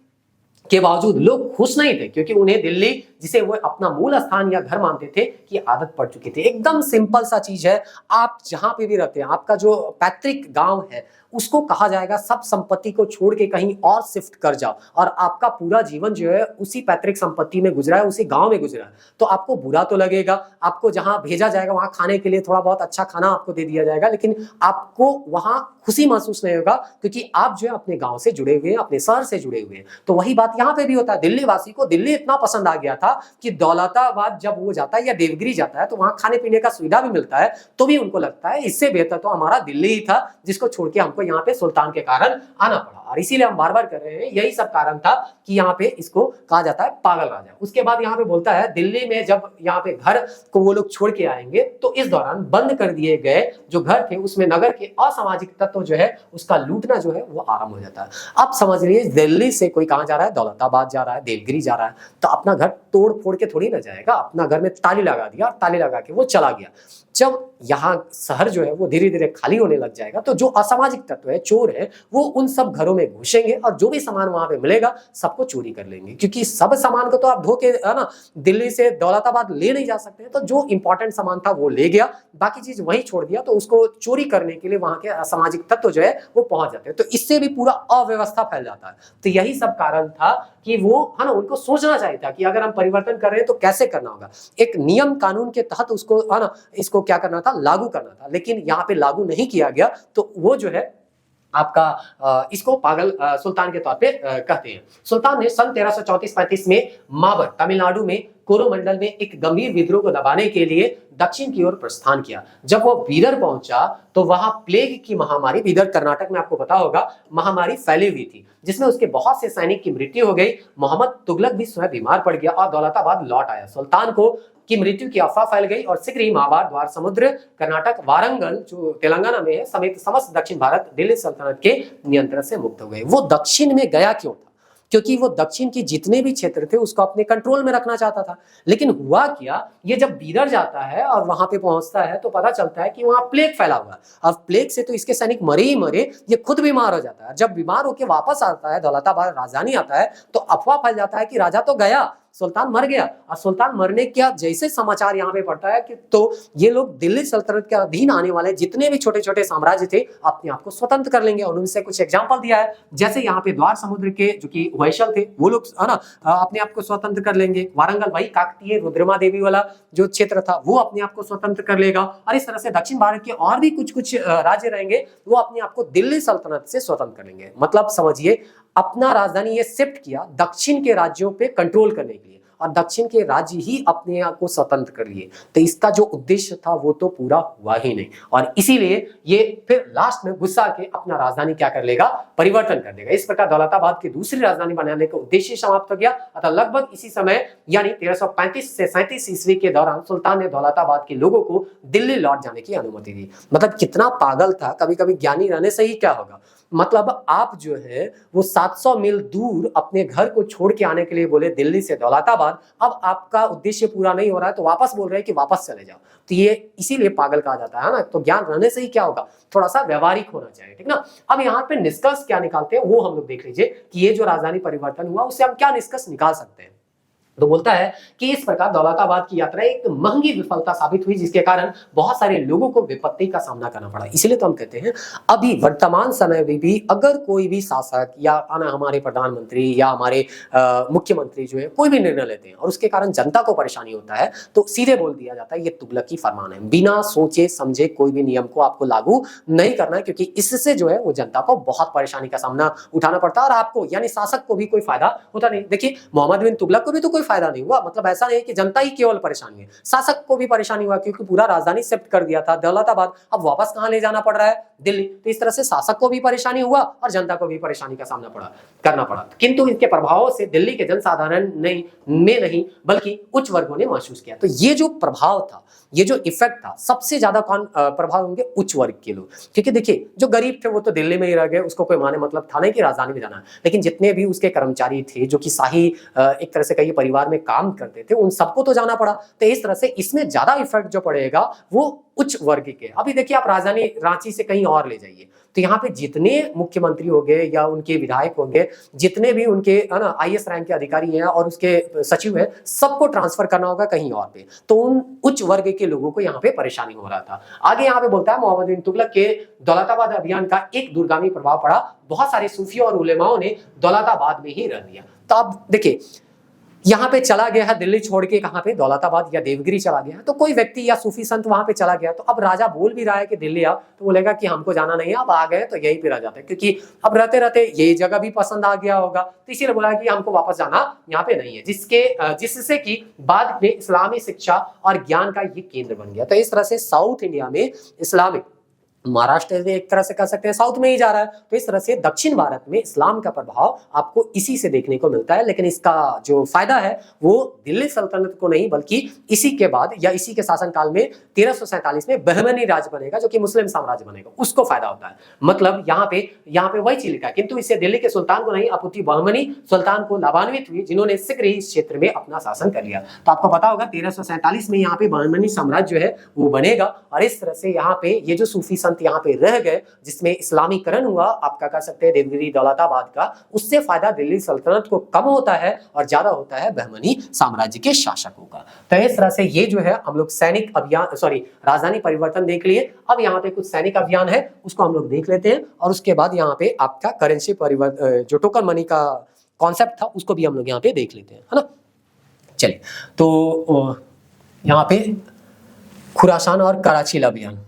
के बावजूद लोग खुश नहीं थे, क्योंकि उन्हें दिल्ली, जिसे वो अपना मूल स्थान या घर मानते थे, की आदत पड़ चुकी थी। एकदम सिंपल सा चीज है, आप जहां पे भी रहते हैं, आपका जो पैतृक गांव है उसको कहा जाएगा सब संपत्ति को छोड़ के कहीं और शिफ्ट कर जाओ, और आपका पूरा जीवन जो है उसी पैतृक संपत्ति में गुजरा है, उसी गांव में गुजरा है, तो आपको बुरा तो लगेगा। आपको जहां भेजा जाएगा वहां खाने के लिए थोड़ा बहुत अच्छा खाना आपको दे दिया जाएगा, लेकिन आपको वहां खुशी महसूस नहीं होगा, क्योंकि आप जो है अपने गांव से जुड़े हुए हैं, अपने शहर से जुड़े हुए हैं। तो वही बात यहाँ पे भी होता है। दिल्ली वासी को दिल्ली इतना पसंद आ गया था कि दौलताबाद जब वो जाता है या देवगिरी जाता है तो वहां खाने पीने का सुविधा भी मिलता है, तो भी उनको लगता है इससे बेहतर तो हमारा दिल्ली ही था, जिसको छोड़ के हमको यहाँ पे सुल्तान के कारण आना पड़ा। और इसीलिए हम बार बार कर रहे हैं, यही सब कारण था कि यहाँ पे इसको कहा जाता है पागल राजा। उसके बाद यहाँ पे बोलता है दिल्ली में जब यहाँ पे घर को वो लोग छोड़ के आएंगे तो इस दौरान बंद कर दिए गए जो घर थे उसमें नगर के असामाजिक तत्व जो है उसका लूटना जो है वो आरंभ हो जाता है। अब समझ लीजिए दिल्ली से कोई कहां जा रहा है, दौलताबाद जा रहा है, देवगिरी जा रहा है, तो अपना घर तोड़ फोड़ के थोड़ी ना जाएगा, अपना घर में ताली लगा दिया और ताली लगा के वो चला गया। जब यहाँ शहर जो है वो धीरे धीरे खाली होने लग जाएगा तो जो असामाजिक तत्व है, चोर है, वो उन सब घरों में घुसेंगे और जो भी सामान वहां पे मिलेगा सबको चोरी कर लेंगे, क्योंकि सब सामान को तो आप धोके है ना दिल्ली से दौलताबाद ले नहीं जा सकते। तो जो इंपॉर्टेंट सामान था वो ले गया, बाकी चीज वहीं छोड़ दिया, तो उसको चोरी करने के लिए वहां के असामाजिक तत्व जो है वो पहुंच जाते हैं। तो इससे भी पूरा अव्यवस्था फैल जाता है। तो यही सब कारण था कि वो है ना उनको सोचना चाहिए था कि अगर हम परिवर्तन कर रहे हैं तो कैसे करना होगा, एक नियम कानून के तहत उसको है ना इसको क्या करना था, लागू करना था। लेकिन यहाँ पे लागू नहीं किया गया, तो वो जो है आपका इसको पागल सुल्तान के तौर पे कहते हैं। सुल्तान ने सन 1334-35 में माबर तमिलनाडु में कोरोमंडल में एक गंभीर विद्रोह को दबाने के लिए दक्षिण की ओर प्रस्थान किया। जब वो बीदर पहुंचा तो वहां प्लेग की महामारी, बीदर कर्नाटक में आपको पता होगा, महामारी फैली हुई थी जिसमें उसके बहुत से सैनिक की मृत्यु हो गई। मोहम्मद तुगलक भी स्वयं बीमार पड़ गया और दौलताबाद लौट आया। सुल्तान को की मृत्यु की अफवाह फैल गई और शीघ्र ही महाबार, द्वार समुद्र, कर्नाटक, वारंगल जो तेलंगाना में है समेत समस्त दक्षिण भारत दिल्ली सल्तनत के नियंत्रण से मुक्त हो गए। वो दक्षिण में गया क्यों था? क्योंकि वो दक्षिण की जितने भी क्षेत्र थे उसको अपने कंट्रोल में रखना चाहता था। लेकिन हुआ क्या, ये जब बीदर जाता है और वहां पे पहुंचता है तो पता चलता है कि वहां प्लेग फैला हुआ है। अब प्लेग से तो इसके सैनिक मरे ही मरे, ये खुद बीमार हो जाता है। जब बीमार होकर वापस आता है, दौलताबाद राजधानी आता है, तो अफवाह फैल जाता है कि राजा तो गया, सुल्तान मर गया। और सुल्तान मरने का जैसे समाचार यहाँ पे पड़ता है कि तो ये लोग दिल्ली सल्तनत के अधीन आने वाले जितने भी छोटे छोटे साम्राज्य थे अपने आप को स्वतंत्र कर लेंगे। और उनसे कुछ एग्जांपल दिया है, जैसे यहाँ पे द्वार समुद्र के जो कि होयसल थे वो लोग है ना अपने आप को स्वतंत्र कर लेंगे। वारंगल वही काकतीय रुद्रमा देवी वाला जो क्षेत्र था वो अपने आप को स्वतंत्र कर लेगा। और इस तरह से दक्षिण भारत के और भी कुछ कुछ राज्य रहेंगे वो अपने आप को दिल्ली सल्तनत से स्वतंत्र कर लेंगे। मतलब समझिए अपना राजधानी ये शिफ्ट किया दक्षिण के राज्यों पे कंट्रोल करने के लिए, और दक्षिण के राज्य ही अपने आप को स्वतंत्र कर लिए। तो इसका जो उद्देश्य था वो तो पूरा हुआ ही नहीं, और इसीलिए ये फिर लास्ट में गुस्सा के अपना राजधानी क्या कर लेगा, परिवर्तन कर देगा। इस प्रकार दौलताबाद की दूसरी राजधानी बनाने का उद्देश्य समाप्त हो गया। अतः लगभग इसी समय यानी 1335 से 37 ईस्वी के दौरान सुल्तान ने दौलताबाद के लोगों को दिल्ली लौट जाने की अनुमति दी। मतलब कितना पागल था, कभी कभी ज्ञानी रहने से ही क्या होगा। मतलब आप जो है वो 700 मील दूर अपने घर को छोड़ के आने के लिए बोले दिल्ली से दौलताबाद, अब आपका उद्देश्य पूरा नहीं हो रहा है तो वापस बोल रहे हैं कि वापस चले जाओ। तो ये इसीलिए पागल कहा जाता है ना। तो ज्ञान रहने से ही क्या होगा, थोड़ा सा व्यवहारिक होना चाहिए, ठीक ना। अब यहाँ पे निष्कर्ष क्या निकालते हैं वो हम लोग देख लीजिए कि ये जो राजधानी परिवर्तन हुआ उससे हम क्या निष्कर्ष निकाल सकते हैं। तो बोलता है कि इस प्रकार दौलताबाद की यात्रा एक महंगी विफलता साबित हुई, जिसके कारण बहुत सारे लोगों को विपत्ति का सामना करना पड़ा। इसलिए तो हम कहते हैं अभी वर्तमान समय में भी अगर कोई भी शासक या हमारे प्रधानमंत्री या हमारे मुख्यमंत्री जो है कोई भी निर्णय लेते हैं और उसके कारण जनता को परेशानी होता है तो सीधे बोल दिया जाता है ये तुगलक की फरमान है। बिना सोचे समझे कोई भी नियम को आपको लागू नहीं करना है, क्योंकि इससे जो है वो जनता को बहुत परेशानी का सामना उठाना पड़ता है और आपको यानी शासक को भी कोई फायदा होता नहीं। देखिए मोहम्मद बिन तुगलक को भी तो कोई फायदा नहीं हुआ, मतलब ऐसा नहीं कि जनता ही केवल परेशानी है, शासक को भी परेशानी हुआ क्योंकि पूरा राजधानी शिफ्ट कर दिया था दौलताबाद, अब वापस कहां ले जाना पड़ रहा है, दिल्ली। तो इस तरह से शासक को भी परेशानी हुआ और जनता को भी परेशानी का सामना करना पड़ा। किंतु इसके प्रभावों से दिल्ली के जनसाधारण नहीं बल्कि उच्च वर्गों ने महसूस किया। तो ये जो प्रभाव था, ये जो इफेक्ट था, सबसे ज्यादा कौन प्रभाव होंगे, उच्च वर्ग के लोग। क्योंकि देखिए जो गरीब थे वो तो दिल्ली में ही रह गए, उसको कोई माने मतलब था नहीं कि राजधानी में जाना है, लेकिन जितने भी उसके कर्मचारी थे जो कि शाही एक तरह से कई परिवार में काम करते थे, उन सबको तो जाना पड़ा। तो इस तरह से इसमें ज्यादा इफेक्ट जो पड़ेगा वो उच्च वर्ग के। अभी देखिए आप राजधानी रांची से कहीं और ले जाइए तो यहाँ पे जितने मुख्यमंत्री हो गए या उनके विधायक होंगे, जितने भी उनके आईएएस रैंक के अधिकारी हैं और उसके सचिव हैं, सबको ट्रांसफर करना होगा कहीं और पे। तो उन उच्च वर्ग के लोगों को यहाँ पे परेशानी हो रहा था। आगे यहाँ पे बोलता है मोहम्मद बिन तुगलक के दौलताबाद अभियान का एक दूरगामी प्रभाव पड़ा, बहुत सारे सूफियों और उलेमाओं ने दौलताबाद में ही रह दिया। तो अब देखिए यहाँ पे चला गया है दिल्ली छोड़ के, कहां पे, दौलताबाद या देवगिरी चला गया है। तो कोई व्यक्ति या सूफी संत वहां पे चला गया, तो अब राजा बोल भी रहा है कि दिल्ली आओ, तो बोलेगा कि हमको जाना नहीं है, अब आ गए तो यहीं पे रह जाते हैं, क्योंकि अब रहते रहते ये जगह भी पसंद आ गया होगा, तो इसीलिए बोला कि हमको वापस जाना यहाँ पे नहीं है, जिससे कि बाद में इस्लामी शिक्षा और ज्ञान का ये केंद्र बन गया। तो इस तरह से साउथ इंडिया में इस्लामिक, महाराष्ट्र एक तरह से कह सकते हैं साउथ में ही जा रहा है, तो इस तरह से दक्षिण भारत में इस्लाम का प्रभाव आपको इसी से देखने को मिलता है। लेकिन इसका जो फायदा है वो दिल्ली सल्तनत को नहीं, बल्कि इसी के बाद या इसी के शासनकाल में 1347 में बहमनी राज्य बनेगा, जो कि मुस्लिम साम्राज्य बनेगा, उसको फायदा होता है। मतलब यहाँ पे वही चीज लिखा है, किंतु इससे दिल्ली के सुल्तान को नहीं, अपितु बहमनी सुल्तान को लाभान्वित हुई, जिन्होंने शीघ्र ही इस क्षेत्र में अपना शासन कर लिया। तो आपको पता होगा 1347 में यहाँ पे बहमनी साम्राज्य जो है वो बनेगा। और इस तरह से यहाँ पे ये जो सूफी यहाँ पे रह गए, जिसमें इस्लामीकरण हुआ, आपका कह सकते हैं देवगिरी दौलताबाद का, उससे फायदा दिल्ली सल्तनत को कम होता है और ज्यादा होता है बहमनी साम्राज्य के शासकों का। तो इस तरह से ये जो है हम लोग सैनिक अभियान, राजधानी परिवर्तन देख लिए। अब यहाँ पे कुछ सैनिक अभियान है, उसको हम लोग देख लेते हैं, और उसके बाद यहाँ पे आपका करेंसी परिवर्तन, जो टोकन मनी का कॉन्सेप्ट था, उसको भी हम लोग यहाँ पे देख लेते हैं, है ना। चलिए, तो यहाँ पे खुरासान और कराची अभियान,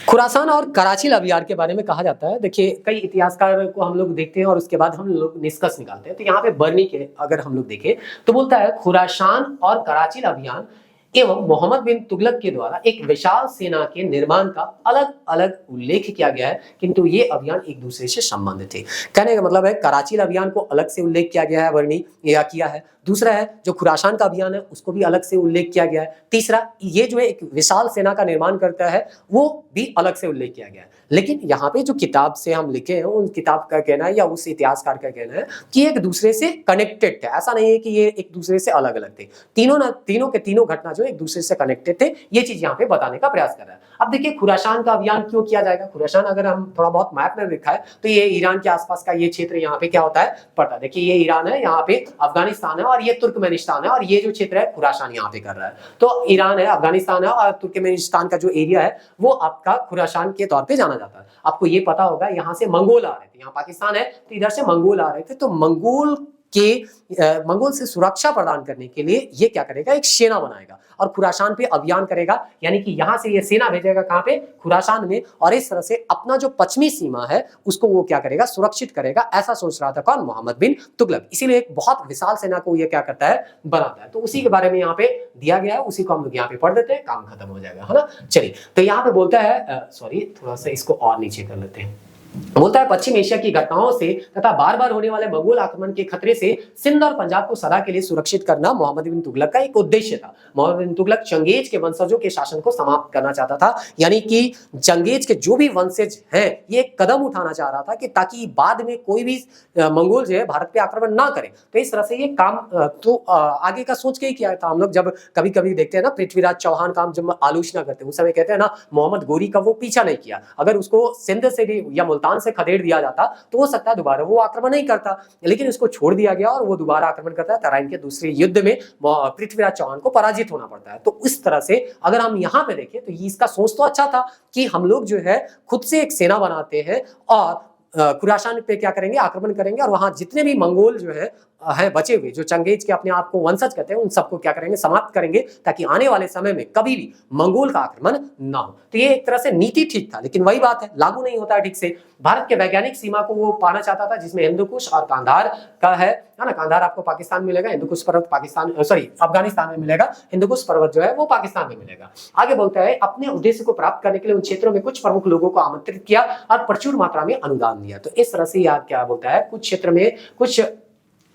खुरासान और कराची अभियान के बारे में कहा जाता है। देखिए कई इतिहासकार को हम लोग देखते हैं और उसके बाद हम लोग निष्कर्ष निकालते हैं। तो यहाँ पे बर्नी के अगर हम लोग देखें तो बोलता है खुरासान और कराची अभियान एवं मोहम्मद बिन तुगलक के द्वारा एक विशाल सेना के निर्माण का अलग अलग उल्लेख किया गया है, किंतु ये अभियान एक दूसरे से संबंधित थे। कहने का मतलब है कराची अभियान को अलग से उल्लेख किया गया है, वर्णी या किया है। दूसरा है जो खुरासान का अभियान है उसको भी अलग से उल्लेख किया गया है। तीसरा ये जो है एक विशाल सेना का निर्माण करता है वो भी अलग से उल्लेख किया गया है। लेकिन यहाँ पे जो किताब से हम लिखे हैं उन किताब का कहना है या उस इतिहासकार का कहना है कि एक दूसरे से कनेक्टेड थे, ऐसा नहीं है कि ये एक दूसरे से अलग अलग थे। तीनों के तीनों घटना जो एक दूसरे से कनेक्टेड थे, ये चीज यहाँ पे बताने का प्रयास कर रहा है। अब देखिए खुरासान का अभियान क्यों किया जाएगा। खुरासान अगर हम थोड़ा बहुत मैप में दिखा है तो ये ईरान के आसपास का ये क्षेत्र यहाँ पे क्या होता है पड़ता है। देखिए ये ईरान है, यहाँ पे अफगानिस्तान है और ये तुर्कमेनिस्तान है, और ये जो क्षेत्र है खुरासान यहाँ पे कर रहा है। तो ईरान है, अफगानिस्तान है और तुर्कमेनिस्तान का जो एरिया है वो आपका खुरासान के तौर पे जाना जाता है। आपको ये पता होगा यहाँ से मंगोल आ रहे थे, यहाँ पाकिस्तान है तो इधर से मंगोल आ रहे थे, तो मंगोल से सुरक्षा प्रदान करने के लिए ये क्या करेगा, एक सेना बनाएगा और खुरासान पे अभियान करेगा। यानी कि यहां से ये सेना भेजेगा कहां पे, खुरासान में, और इस तरह से अपना जो पश्चिमी सीमा है उसको वो क्या करेगा, सुरक्षित करेगा। ऐसा सोच रहा था कौन, मोहम्मद बिन तुगलक। इसीलिए एक बहुत विशाल सेना को ये क्या करता है, बनाता है। तो उसी के बारे में यहाँ पे दिया गया है, उसी को हम लोग यहाँ पे पढ़ देते हैं, काम खत्म हो जाएगा, है ना। चलिए, तो यहाँ पे बोलता है थोड़ा सा इसको और नीचे कर लेते हैं। बोलता है पश्चिम एशिया की घटनाओं से तथा बार बार होने वाले मंगोल आक्रमण के खतरे से सिंध और पंजाब को सदा के लिए सुरक्षित करना मोहम्मद बिन तुगलक का एक उद्देश्य था। मोहम्मद बिन तुगलक चंगेज के वंशजों के शासन को समाप्त करना चाहता था, यानी कि चंगेज के जो भी वंशज हैं ये कदम उठाना चाह रहा था कि ताकि बाद में कोई भी मंगोल जो है भारत पे आक्रमण ना करे। तो इस तरह से ये काम तो आगे का सोच के ही किया था। हम लोग जब कभी कभी देखते हैं ना पृथ्वीराज चौहान का हम जब आलोचना करते हैं उस समय कहते हैं ना मोहम्मद गोरी का वो पीछा नहीं किया, अगर उसको सिंध से भी या मुल्तान से खदेड़ दिया जाता तो हो सकता है दोबारा वो आक्रमण नहीं करता, लेकिन उसको छोड़ दिया गया और वो दोबारा आक्रमण करता है। तराइन के दूसरे युद्ध में पृथ्वीराज चौहान को पराजित होना पड़ता है। तो इस तरह से अगर हम यहाँ पे देखें तो इसका सोच तो अच्छा था कि हम लोग जो है खुद से एक सेना बनाते हैं और खुरासान पे क्या करेंगे, आक्रमण करेंगे और वहां जितने भी मंगोल जो है बचे हुए, जो चंगेज के अपने आप को वंशज कहते हैं, उन सबको क्या करेंगे, समाप्त करेंगे, ताकि आने वाले समय में कभी भी मंगोल का आक्रमण ना हो। तो ये एक तरह से नीति ठीक था, लेकिन वही बात है, लागू नहीं होता है ठीक से। भारत के वैज्ञानिक सीमा को वो पाना चाहता था, जिसमें हिंदुकुश और कांधार का है ना। कांधार आपको पाकिस्तान में मिलेगा, हिंदुकुश पर्वत पाकिस्तान अफगानिस्तान में मिलेगा, हिंदुकुश पर्वत जो है वो पाकिस्तान में मिलेगा। आगे बोलता है, अपने उद्देश्य को प्राप्त करने के लिए उन क्षेत्रों में कुछ प्रमुख लोगों को आमंत्रित किया और प्रचुर मात्रा में अनुदान दिया। तो इस तरह से याद क्या बोलता है, कुछ क्षेत्र में कुछ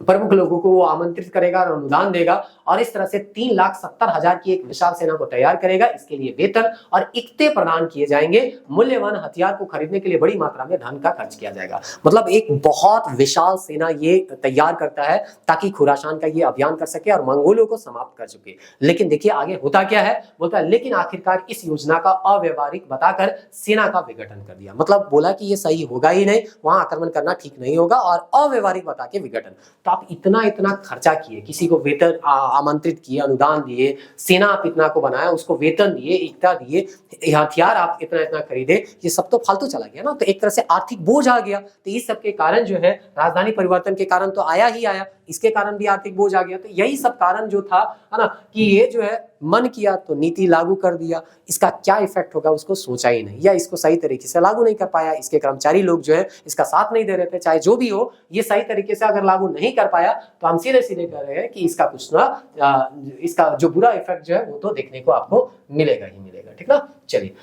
प्रमुख लोगों को वो आमंत्रित करेगा और अनुदान देगा, और इस तरह से 3,70,000 की एक विशाल सेना को तैयार करेगा। इसके लिए वेतन और इक्ते प्रदान किए जाएंगे। मूल्यवान हथियार को खरीदने के लिए बड़ी मात्रा में धन का खर्च किया जाएगा। मतलब एक बहुत विशाल सेना ये तैयार करता है ताकि खुरासान का ये अभियान कर सके और मंगोलों को समाप्त कर सके। लेकिन देखिए आगे होता क्या है, बोलता है लेकिन आखिरकार इस योजना का अव्यवहारिक बताकर सेना का विघटन कर दिया। मतलब बोला कि ये सही होगा ही नहीं, वहां आक्रमण करना ठीक नहीं होगा, और अव्यवहारिक बता के विघटन। आप इतना इतना खर्चा किए, किसी को वेतन आमंत्रित किए, अनुदान दिए, सेना आप इतना को बनाया, उसको वेतन दिए, एकता दिए, हथियार आप इतना इतना खरीदे, ये सब तो फालतू चला गया ना। तो एक तरह से आर्थिक बोझ आ गया। तो इस सब के कारण जो है, राजधानी परिवर्तन के कारण तो आया ही आया, इसके कारण भी आर्थिक बोझ आ गया। तो यही सब कारण जो था, है ना, कि ये जो है मन किया तो नीति लागू कर दिया, इसका क्या इफेक्ट होगा उसको सोचा ही नहीं, या इसको सही तरीके से लागू नहीं कर पाया। इसके कर्मचारी लोग जो है इसका साथ नहीं दे रहे थे, चाहे जो भी हो, ये सही तरीके से अगर लागू नहीं कर पाया तो हम सीधे सीधे कह रहे हैं कि इसका कुछ ना इसका जो बुरा इफेक्ट जो है वो तो देखने को आपको मिलेगा ही मिलेगा। ठीक ना, चलिए।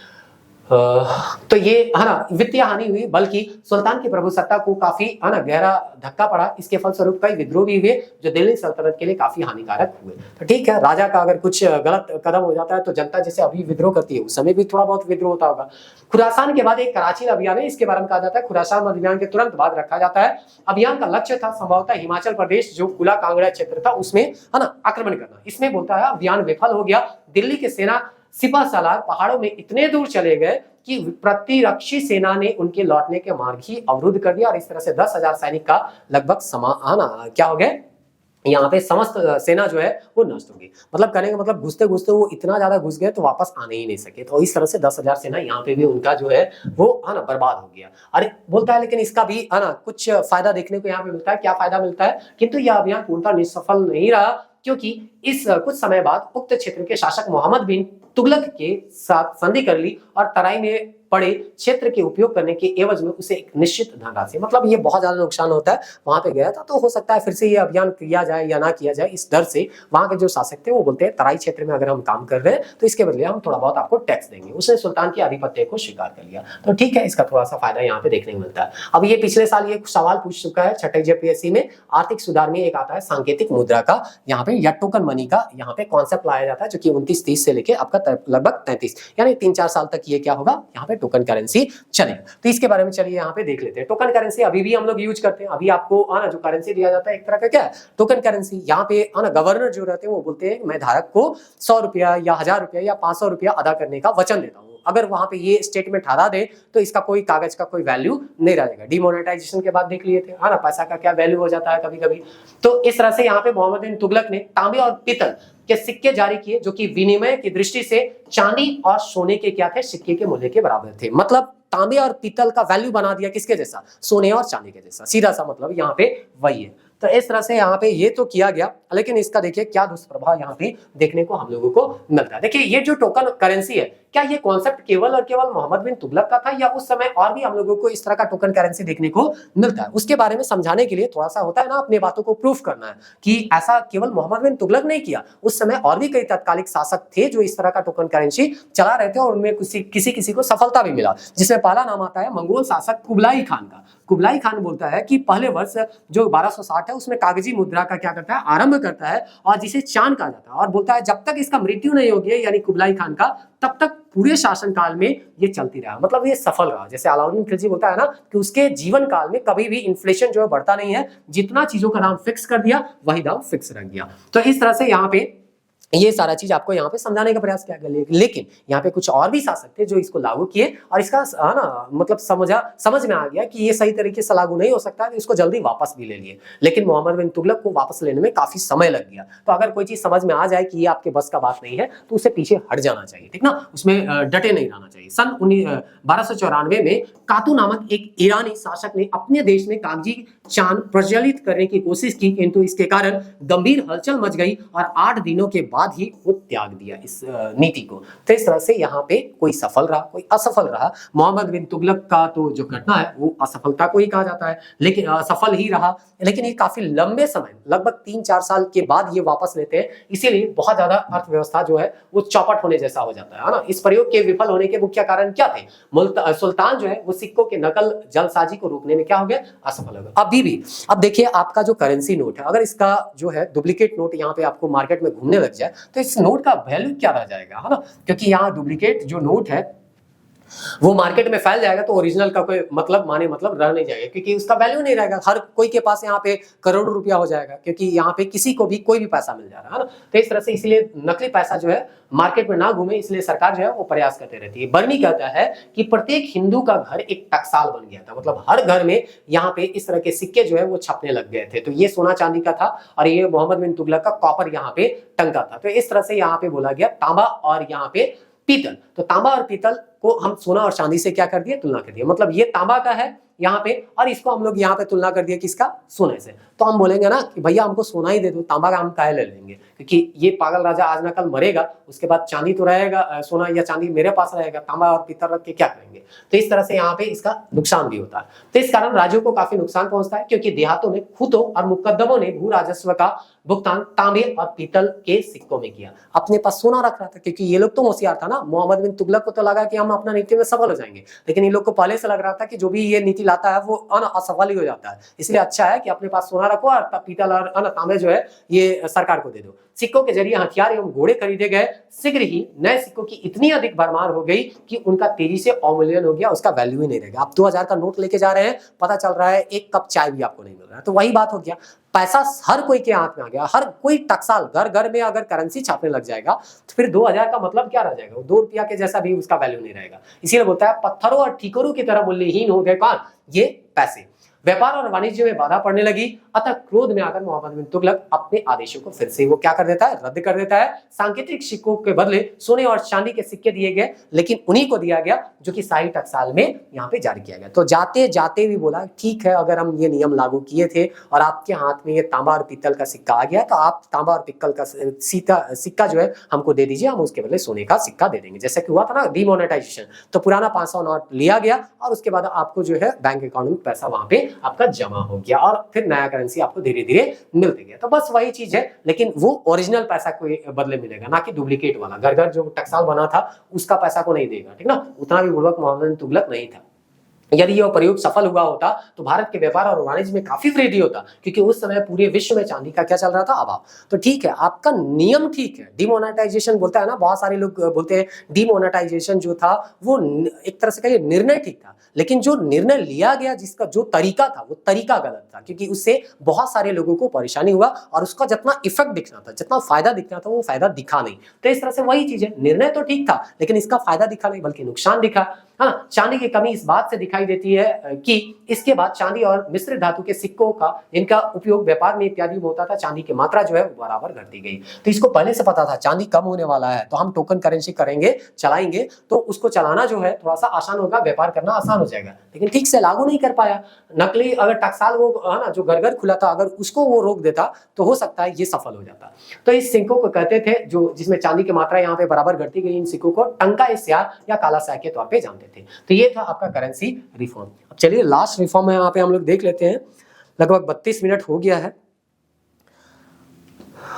तो ये है ना वित्तीय हानि हुई, बल्कि सुल्तान की प्रभुसत्ता को काफी है ना गहरा धक्का पड़ा। इसके फलस्वरूप कई विद्रोह भी हुए जो दिल्ली सल्तनत के लिए काफी हानिकारक हुए। तो ठीक है, राजा का अगर कुछ गलत कदम हो जाता है तो जनता जैसे अभी विद्रोह करती है, उस समय भी थोड़ा बहुत विद्रोह होता होगा। खुरासान के बाद एक कराची अभियान है, इसके बारे में कहा जाता है खुरासान अभियान के तुरंत बाद रखा जाता है। अभियान का लक्ष्य था संभवतः हिमाचल प्रदेश जो कुला कांगड़ा क्षेत्र था उसमें है ना आक्रमण करना। इसमें बोलता है अभियान विफल हो गया। दिल्ली की सेना सिपा सलार पहाड़ों में इतने दूर चले गए कि प्रतिरक्षी सेना ने उनके लौटने के मार्ग ही अवरुद्ध कर दिया, और इस तरह से 10,000 सैनिक का लगभग क्या हो गया, यहाँ पे समस्त सेना जो है वो नष्ट होगी। मतलब कहने का मतलब घुसते घुसते वो इतना ज्यादा घुस गए तो वापस आने ही नहीं सके। तो इस तरह से 10,000 सेना यहाँ पे भी उनका जो है वो है ना बर्बाद हो गया। अरे बोलता है लेकिन इसका भी है ना कुछ फायदा देखने को यहाँ पे मिलता है। क्या फायदा मिलता है, किंतु यह अभियान पूर्णतः निष्सफल नहीं रहा, क्योंकि इस कुछ समय बाद उक्त क्षेत्र के शासक मोहम्मद बिन तुगलक के साथ संधि कर ली और तराई में पड़े क्षेत्र के उपयोग करने के एवज में उसे एक निश्चित धनराशि, मतलब ये बहुत ज्यादा नुकसान होता है, वहां पे गया था। तो हो सकता है फिर से ये अभियान किया जाए या ना किया जाए, इस डर से वहां के जो शासक थे वो बोलते हैं तराई क्षेत्र में अगर हम काम कर रहे हैं तो इसके बदले हम थोड़ा बहुत आपको टैक्स देंगे। उसने सुल्तान के आधिपत्य को स्वीकार कर लिया। तो ठीक है, इसका थोड़ा सा फायदा यहाँ पे देखने को मिलता है। अब ये पिछले साल ये सवाल पूछ चुका है छठे जेपीएससी में, आर्थिक सुधार में एक आता है सांकेतिक मुद्रा का, यहाँ पे या टोकन मनी का यहाँ पे कॉन्सेप्ट लाया जाता है, जो कि 29-30 से लेके आपका लगभग 33 यानी 3-4 साल तक ये क्या होगा, यहाँ पे टोकन करेंसी चलेगा। तो इसके बारे में चलिए यहाँ पे देख लेते हैं। टोकन करेंसी अभी भी हम लोग यूज करते हैं। अभी आपको आना जो करेंसी दिया जाता है एक तरह का क्या है, टोकन करेंसी। यहाँ पे आना गवर्नर जो रहते हैं वो बोलते हैं मैं धारक को 100 रुपया या 1000 रुपया या 500 रुपया अदा करने का वचन देता हूँ। अगर वहां पे ये स्टेटमेंट हटा दे तो इसका कोई कागज का कोई वैल्यू नहीं रहेगा। डिमोनेटाइजेशन के बाद देख लिए थे है ना, पैसा का क्या वैल्यू हो जाता है कभी कभी। तो इस तरह से यहाँ पे मोहम्मद बिन तुगलक ने तांबे और पीतल के सिक्के जारी किए, जो कि विनिमय की दृष्टि से चांदी और सोने के क्या थे, सिक्के के मूल्य के बराबर थे। मतलब तांबे और पीतल का वैल्यू बना दिया किसके जैसा, सोने और चांदी के जैसा। सीधा सा मतलब यहाँ पे वही है। तो इस तरह से यहाँ पे ये तो किया गया, लेकिन इसका देखिए क्या दुष्प्रभाव यहाँ पे देखने को हम लोगों को मिलता है। देखिए ये जो टोकन करेंसी है, क्या ये कॉन्सेप्ट केवल और केवल मोहम्मद बिन तुगलक का था, या उस समय और भी हम लोगों को इस तरह का टोकन करेंसी देखने को मिलता है? उसके बारे में समझाने के लिए थोड़ा सा होता है ना, अपनी बातों को प्रूफ करना है कि ऐसा केवल मोहम्मद बिन तुगलक नहीं किया, उस समय और भी कई तत्कालिक शासक थे जो इस तरह का टोकन करेंसी चला रहे थे, और उनमें किसी को सफलता भी मिला। जिसमें पहला नाम आता है मंगोल शासक कुबलाई खान का। कुबलाई खान बोलता है कि पहले वर्ष जो 1260 है उसमें कागजी मुद्रा का क्या करता है, आरंभ करता है, और जिसे चांद कहा जाता है, और बोलता है जब तक इसका मृत्यु नहीं होगी, यानी कुबलाई खान का, तब तक पूरे शासन काल में ये चलती रहा। मतलब ये सफल रहा। जैसे अलाउद्दीन खिलजी बोलता है ना कि उसके जीवन काल में कभी भी इन्फ्लेशन जो है बढ़ता नहीं है, जितना चीजों का दाम फिक्स कर दिया वही दाम फिक्स रह गया। तो इस तरह से यहाँ पे ये सारा चीज आपको यहाँ पे समझाने का प्रयास किया गया, लेकिन यहाँ पे कुछ और भी शासक थे जो इसको लागू किए और इसका ना मतलब समझ में आ गया कि ये सही तरीके से लागू नहीं हो सकता, तो इसको जल्दी वापस भी ले लिए। लेकिन मोहम्मद बिन तुगलक को वापस लेने में काफी समय लग गया। तो अगर कोई चीज समझ में आ जाए कि ये आपके बस का बात नहीं है तो उसे पीछे हट जाना चाहिए, ठीक ना, उसमें डटे नहीं रहना चाहिए। सन 1294 में कातू नामक एक ईरानी शासक ने अपने देश में कागजी चांद प्रज्वलित करने की कोशिश की, किंतु इसके कारण गंभीर हलचल मच गई और 8 दिनों के बाद ही वो त्याग दिया इस नीति को। तो इस तरह से यहाँ पे कोई सफल रहा, कोई असफल रहा। मोहम्मद बिन तुगलक का तो जो घटना है वो असफलता को ही कहा जाता है, लेकिन सफल ही रहा। लेकिन ये काफी लंबे समय, लगभग 3-4 साल के बाद ये वापस लेते हैं, इसीलिए बहुत ज्यादा अर्थव्यवस्था जो है वो चौपट होने जैसा हो जाता है ना। इस प्रयोग के विफल होने के मुख्य कारण क्या थे? सुल्तान जो है वो सिक्कों के नकल जल्दसाजी को रोकने में क्या हो गया? असफल हो गया। अभी भी अब देखिए आपका जो करेंसी नोट है, अगर इसका जो है डुप्लीकेट नोट यहाँ पे आपको मार्केट में घूमने लग जाए तो इस नोट का वैल्यू क्या रह जाएगा, है ना, क्योंकि यहाँ डुप्लीकेट जो नोट है वो मार्केट में फैल जाएगा तो ओरिजिनल का कोई मतलब रह नहीं जाएगा, क्योंकि उसका वैल्यू नहीं रहेगा। हर कोई के पास यहाँ पे करोड़ों रुपया हो जाएगा, क्योंकि यहाँ पे किसी को भी कोई भी पैसा मिल जा रहा है ना। तो इस तरह से इसलिए नकली पैसा जो है मार्केट में ना घूमे, इसलिए सरकार जो है वो प्रयास करते रहती है। बर्नी कहता है कि प्रत्येक हिंदू का घर एक टकसाल बन गया था, मतलब हर घर में यहाँ पे इस तरह के सिक्के जो है वो छपने लग गए थे। तो ये सोना चांदी का था और ये मोहम्मद बिन तुगलक का कॉपर यहाँ पे टंका था। तो इस तरह से यहाँ पे बोला गया तांबा और यहाँ पे पीतल। तो तांबा और पीतल को हम सोना और चांदी से क्या कर दिए? तुलना कर दिए। मतलब ये तांबा का है यहाँ पे और इसको हम लोग यहाँ पे तुलना कर दिया किसका? सोने से। तो हम बोलेंगे ना कि भैया हमको सोना ही दे दो, तांबा का हम काहे ले लेंगे, क्योंकि ये पागल राजा आज ना कल मरेगा, उसके बाद चांदी तो रहेगा, सोना या चांदी मेरे पास रहेगा, तांबा और पीतल रख के क्या करेंगे। तो इस तरह से यहाँ पे इसका नुकसान भी होता है। तो इस कारण राज्यों को काफी नुकसान पहुंचता है, क्योंकि देहातों में खूतों और मुकद्दमों ने भू राजस्व का भुगतान तांबे और पीतल के सिक्कों में किया। अपने पास सोना रख रहा था, क्योंकि ये लोग तो होशियार था ना। मोहम्मद बिन तुगलक को तो लगा कि हम अपना नीति में सफल हो जाएंगे, लेकिन इन लोग को पहले से लग रहा था कि जो भी ये नीति लाता है वो असफल ही हो जाता है। इसलिए अच्छा है कि अपने पास सोना रखो और पीतल और तांबे जो है ये सरकार को दे दो। सिक्कों के जरिए हथियार एवं घोड़े खरीदे गए। शीघ्र ही नए सिक्कों की इतनी अधिक भरमार हो गई कि उनका तेजी से अवमूल्यन हो गया, उसका वैल्यू ही नहीं रहेगा। आप 2000 का नोट लेके जा रहे हैं, पता चल रहा है एक कप चाय भी आपको नहीं मिल रहा है। तो वही बात हो गया, पैसा हर कोई के हाथ में आ गया। हर कोई टकसाल घर घर में अगर करेंसी छापने लग जाएगा तो फिर 2000 का मतलब क्या रह जाएगा? वो 2 रुपया के जैसा भी उसका वैल्यू नहीं रहेगा। इसीलिए बोलता है पत्थरों और ठीकरों की तरह मूल्यहीन हो गए कौन? ये पैसे। व्यापार और वाणिज्य में बाधा पड़ने लगी, अतः क्रोध में आकर मोहम्मद बिन तुगलक अपने आदेशों को फिर से वो क्या कर देता है? रद्द कर देता है। सांकेतिक सिक्कों के बदले सोने और चांदी के सिक्के दिए गए, लेकिन उन्हीं को दिया गया जो कि शाही टकसाल में यहाँ पे जारी किया गया। तो जाते जाते भी बोला ठीक है, अगर हम ये नियम लागू किए थे और आपके हाथ में ये तांबा और पीतल का सिक्का आ गया, तो आप तांबा और पीतल का सिक्का जो है हमको दे दीजिए, हम उसके बदले सोने का सिक्का दे देंगे। जैसे कि हुआ था ना डीमोनेटाइजेशन, तो पुराना 500 नोट लिया गया और उसके बाद आपको जो है बैंक अकाउंट में पैसा वहां पे आपका जमा हो गया और फिर नया करेंसी आपको धीरे धीरे मिलते गया। तो बस वही चीज है, लेकिन वो ओरिजिनल पैसा को बदले मिलेगा, ना कि डुप्लीकेट वाला। घर घर जो टकसाल बना था उसका पैसा को नहीं देगा, ठीक ना। उतना भी बुर्बक मोहम्मद बिन तुगलक नहीं था। यदि यह प्रयोग सफल हुआ होता तो भारत के व्यापार और वाणिज्य में काफी वृद्धि होता, क्योंकि उस समय पूरे विश्व में चांदी का क्या चल रहा था? अभाव। तो ठीक है, आपका नियम ठीक है। डिमोनेटाइजेशन बोलता है ना, बहुत सारे लोग बोलते हैं डिमोनेटाइजेशन जो था वो एक तरह से कहिए निर्णय ठीक था, लेकिन जो निर्णय लिया गया, जिसका जो तरीका था वो तरीका गलत था, क्योंकि उससे बहुत सारे लोगों को परेशानी हुआ और उसका जितना इफेक्ट दिखना था, जितना फायदा दिखना था, वो फायदा दिखा नहीं। तो इस तरह से वही चीज है, निर्णय तो ठीक था लेकिन इसका फायदा दिखा नहीं बल्कि नुकसान दिखा। हाँ, चांदी की कमी इस बात से दिखाई देती है कि इसके बाद चांदी और मिश्रित धातु के सिक्कों का इनका उपयोग व्यापार में इत्यादि में होता था, चांदी की मात्रा जो है बराबर घटती गई। तो इसको पहले से पता था चांदी कम होने वाला है, तो हम टोकन करेंसी करेंगे, चलाएंगे, तो उसको चलाना जो है थोड़ा सा आसान होगा, व्यापार करना आसान हो जाएगा। लेकिन ठीक से लागू नहीं कर पाया। नकली अगर टकसाल वो है ना जो घर घर खुला था, अगर उसको वो रोक देता तो हो सकता है ये सफल हो जाता। तो इस सिक्कों को कहते थे, जो जिसमें चांदी की मात्रा यहाँ पे बराबर घटती गई, इन सिक्कों को टंका स्याह या काला स्याह के तौर पे जानते थे। तो ये था आपका करेंसी रिफॉर्म। अब चलिए लास्ट रिफॉर्म है यहाँ पे हम लोग देख लेते हैं। लगभग 32 मिनट हो गया है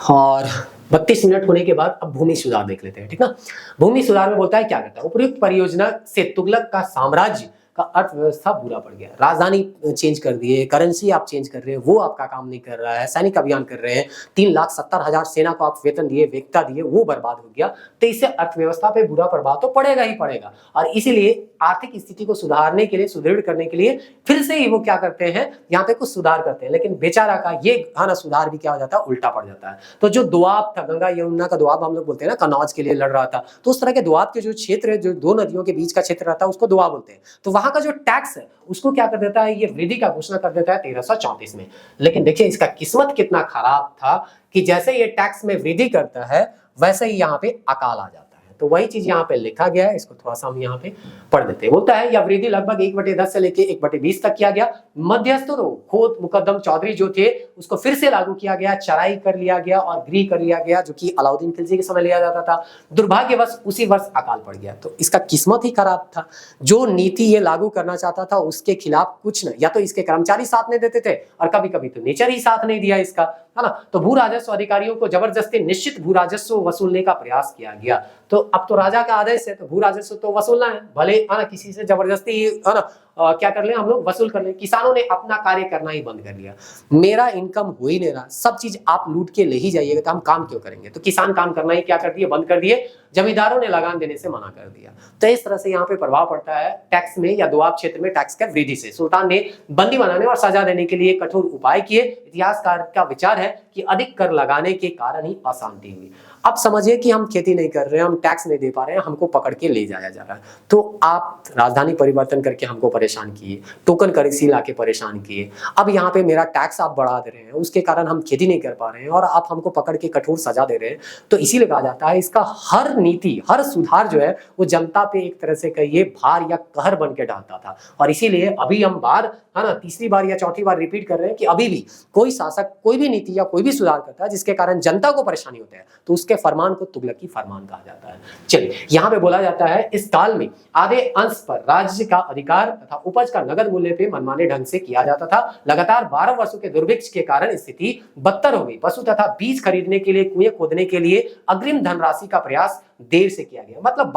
और 32 मिनट होने के बाद अब भूमि सुधार देख लेते हैं, ठीक ना। भूमि सुधार में बोलता है क्या करता है? उपयुक्त परियोजना से तुगलक का साम्राज्य का अर्थव्यवस्था बुरा पड़ गया। राजधानी चेंज कर दिए, करेंसी आप चेंज कर रहे हैं, वो आपका काम नहीं कर रहा है, सैनिक अभियान कर रहे हैं, 3,70,000 सेना को आप वेतन दिए, वेतन दिए, वो बर्बाद हो गया। तो इससे अर्थव्यवस्था पे बुरा प्रभाव तो पड़ेगा ही पड़ेगा। और इसीलिए आर्थिक स्थिति को सुधारने के लिए, सुदृढ़ करने के लिए फिर से ही वो क्या करते हैं, यहाँ पे कुछ सुधार करते हैं। लेकिन बेचारा का ये ना सुधार भी क्या हो जाता है, उल्टा पड़ जाता है। तो जो दुआब था, गंगा यमुना का दुआब हम लोग बोलते हैं ना, कनौज के लिए लड़ रहा था, तो उस तरह के दुआब के जो क्षेत्र है, जो दो नदियों के बीच का क्षेत्र रहता है, उसको दुआब बोलते हैं। तो वहां का जो टैक्स है उसको क्या कर देता है, ये वृद्धि का घोषणा कर देता है 1334 में। लेकिन देखिए इसका किस्मत कितना खराब था कि जैसे ये टैक्स में वृद्धि करता है वैसे ही यहाँ पे अकाल आ जाता है। तो वही चीज यहाँ पे लिखा गया है, इसको थोड़ा सा हम यहाँ पे पढ़ देते हैं। बोलता है यह वृद्धि लगभग 1/10 से लेके 1/20 तक किया गया। मध्यस्थ खोत मुकद्दम चौधरी जो थे उसको फिर से लागू किया गया, चराई कर लिया गया और गृह कर लिया गया, जो कि अलाउद्दीन खिलजी के समय लिया जाता था। दुर्भाग्यवश उसी वर्ष अकाल पड़ गया। तो इसका किस्मत ही खराब था। जो नीति ये लागू करना चाहता था उसके खिलाफ कुछ न, या तो इसके कर्मचारी साथ नहीं देते थे और कभी कभी तो नेचर ही साथ नहीं दिया इसका, है ना। तो भू राजस्व अधिकारियों को जबरदस्ती निश्चित भू राजस्व वसूलने का प्रयास किया गया। तो अब तो राजा का आदेश है तो भू राजस्व तो वसूलना है, भले है ना किसी से जबरदस्ती, है ना क्या कर ले हम लोग, वसूल कर ले। किसानों ने अपना कार्य करना ही बंद कर लिया। मेरा इनकम हो ही नहीं रहा, सब चीज आप लूट के ले ही जाइएगा तो हम काम क्यों करेंगे। तो किसान काम करना ही क्या कर दिए, बंद कर दिए। जमींदारों ने लगान देने से मना कर दिया। तो इस तरह से यहाँ पे प्रभाव पड़ता है टैक्स में या दुआब क्षेत्र में टैक्स का वृद्धि से। सुल्तान ने बंदी बनाने और सजा देने के लिए कठोर उपाय किए। इतिहासकार का विचार है कि अधिक कर लगाने के कारण ही अशांति हुई। अब समझिए कि हम खेती नहीं कर रहे हैं, हम टैक्स नहीं दे पा रहे हैं, हमको पकड़ के ले जाया जा रहा है। तो आप राजधानी परिवर्तन करके हमको परेशान किए, टोकन करेंसी लाके परेशान किए, अब यहाँ पे मेरा टैक्स आप बढ़ा दे रहे हैं, उसके कारण हम खेती नहीं कर पा रहे हैं और आप हमको पकड़ के कठोर सजा दे रहे हैं। तो इसीलिए कहा जाता है इसका हर नीति, हर सुधार जो है वो जनता पे एक तरह से कहिए भार या कहर बन के डालता था। और इसीलिए अभी हम बार, है ना, तीसरी बार या चौथी बार रिपीट कर रहे हैं कि अभी भी कोई शासक कोई भी नीति या कोई भी सुधार करता है जिसके कारण जनता को परेशानी होता है तो उसके फरमान को तुगलकी फरमान कहा जाता है। चलिए यहाँ पे बोला जाता है इस काल में आधे अंश पर राज्य का अधिकार तथा उपज का नगद मूल्य पे मनमाने ढंग से किया जाता था। लगातार 12 वर्षों के दुर्भिक्ष के कारण स्थिति बदतर हो गई। पशु तथा बीज खरीदने के लिए, कुएं खोदने के लिए अग्रिम धनराशि का प्रयास देर से किया गया। मतलब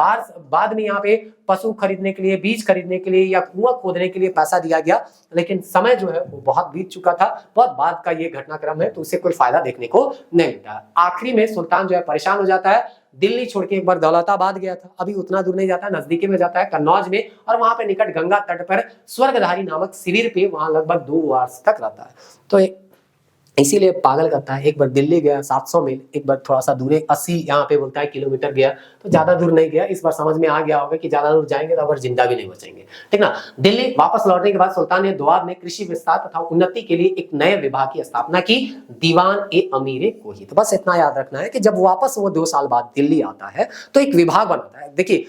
बाद में यहाँ पे पशु खरीदने के लिए, बीज खरीदने के लिए या कुआं खोदने के लिए पैसा दिया गया, लेकिन समय जो है वो बहुत बीत चुका था, बहुत बाद का ये घटनाक्रम है, तो उससे कोई फायदा देखने को नहीं मिलता। आखिरी में सुल्तान जो है परेशान हो जाता है, दिल्ली छोड़ के एक बार दौलताबाद गया था, अभी उतना दूर नहीं जाता, नजदीकी में जाता है कन्नौज में, और वहां पे निकट गंगा तट पर स्वर्गधारी नामक शिविर पे वहां लगभग 2 वर्ष तक रहता है। तो इसीलिए पागल करता है। एक बार दिल्ली गया 700 मील, एक बार थोड़ा सा दूर 80 यहाँ पे बोलता है किलोमीटर गया, तो ज्यादा दूर नहीं गया। इस बार समझ में आ गया होगा कि ज्यादा दूर जाएंगे तो अगर जिंदा भी नहीं बचेंगे, ठीक ना। दिल्ली वापस लौटने के बाद सुल्तान ने दोआब में कृषि विस्तार तथा उन्नति के लिए एक नए विभाग की स्थापना की, दीवान ए अमीर कोही। तो बस इतना याद रखना है कि जब वापस वो 2 साल बाद दिल्ली आता है तो एक विभाग बनाता है। देखिए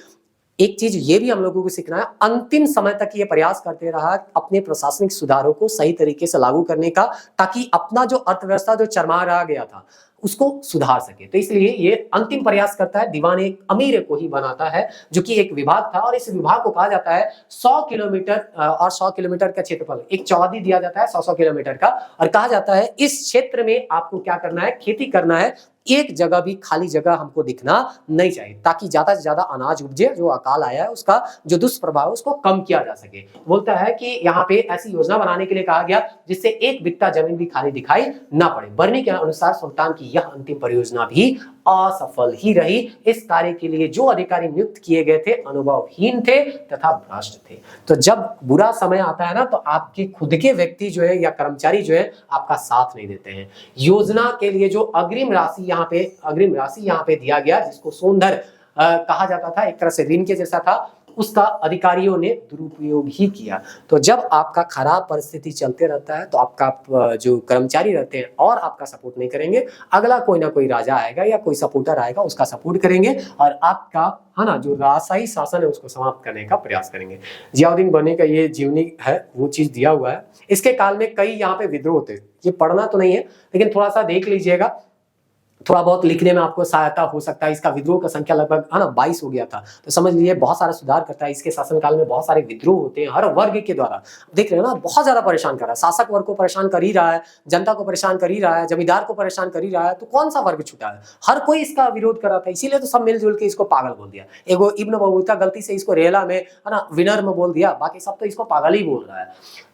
एक चीज ये भी हम लोगों को सीखना है, अंतिम समय तक ये प्रयास करते रहा अपने प्रशासनिक सुधारों को सही तरीके से लागू करने का, ताकि अपना जो अर्थव्यवस्था जो चरमरा रह गया था उसको सुधार सके। तो इसलिए ये अंतिम प्रयास करता है, दीवान एक अमीर को ही बनाता है, जो कि एक विभाग था। और इस विभाग को कहा जाता है 100 किलोमीटर और 100 किलोमीटर का क्षेत्रफल, एक चौहदी दिया जाता है 100 किलोमीटर का, और कहा जाता है इस क्षेत्र में आपको क्या करना है, खेती करना है, एक जगह भी खाली जगह हमको दिखना नहीं चाहिए, ताकि ज्यादा से ज्यादा अनाज उपजे, जो अकाल आया है उसका जो दुष्प्रभाव है उसको कम किया जा सके। बोलता है कि यहाँ पे ऐसी योजना बनाने के लिए कहा गया जिससे एक बित्ता जमीन भी खाली दिखाई ना पड़े। बर्नी के अनुसार सुल्तान की यह अंतिम परियोजना भी असफल ही रही। इस कार्य के लिए जो अधिकारी नियुक्त किए गए थे अनुभवहीन थे तथा भ्रष्ट थे। तो जब बुरा समय आता है ना, तो आपके खुद के व्यक्ति जो है या कर्मचारी जो है आपका साथ नहीं देते हैं। योजना के लिए जो अग्रिम राशि यहाँ पे दिया गया, जिसको सोनधर कहा जाता था, एक तरह से ऋण के जैसा था, उसका अधिकारियों ने दुरुपयोग ही किया। तो जब आपका खराब परिस्थिति चलते रहता है तो आपका जो कर्मचारी रहते हैं और आपका सपोर्ट नहीं करेंगे, अगला कोई ना कोई राजा आएगा या कोई सपोर्टर आएगा, उसका सपोर्ट करेंगे और आपका, है ना, जो राजशाही शासन है उसको समाप्त करने का प्रयास करेंगे। जियाउद्दीन बर्नी का ये जीवनी है, वो चीज दिया हुआ है। इसके काल में कई यहाँ पे विद्रोह थे, ये पढ़ना तो नहीं है लेकिन थोड़ा सा देख लीजिएगा। थोड़ा बहुत लिखने में आपको सहायता हो सकता है। इसका विद्रोह का संख्या लगभग 22 हो गया था, तो समझ लीजिए बहुत सारा सुधार करता है। इसके शासनकाल में बहुत सारे विद्रोह होते हैं हर वर्ग के द्वारा, देख रहे हो ना, बहुत ज्यादा परेशान कर रहा है। शासक वर्ग को परेशान कर ही रहा है, जनता को परेशान कर ही रहा है, जमींदार को परेशान कर ही रहा है, तो कौन सा वर्ग छूटा है? हर कोई इसका विरोध कर रहा था, इसीलिए तो सब मिलजुल के इसको पागल बोल दिया। एगो इब्न बतूता गलती से इसको रेला में, है ना, विनर में बोल दिया, बाकी सब तो इसको पागल ही बोल रहा है।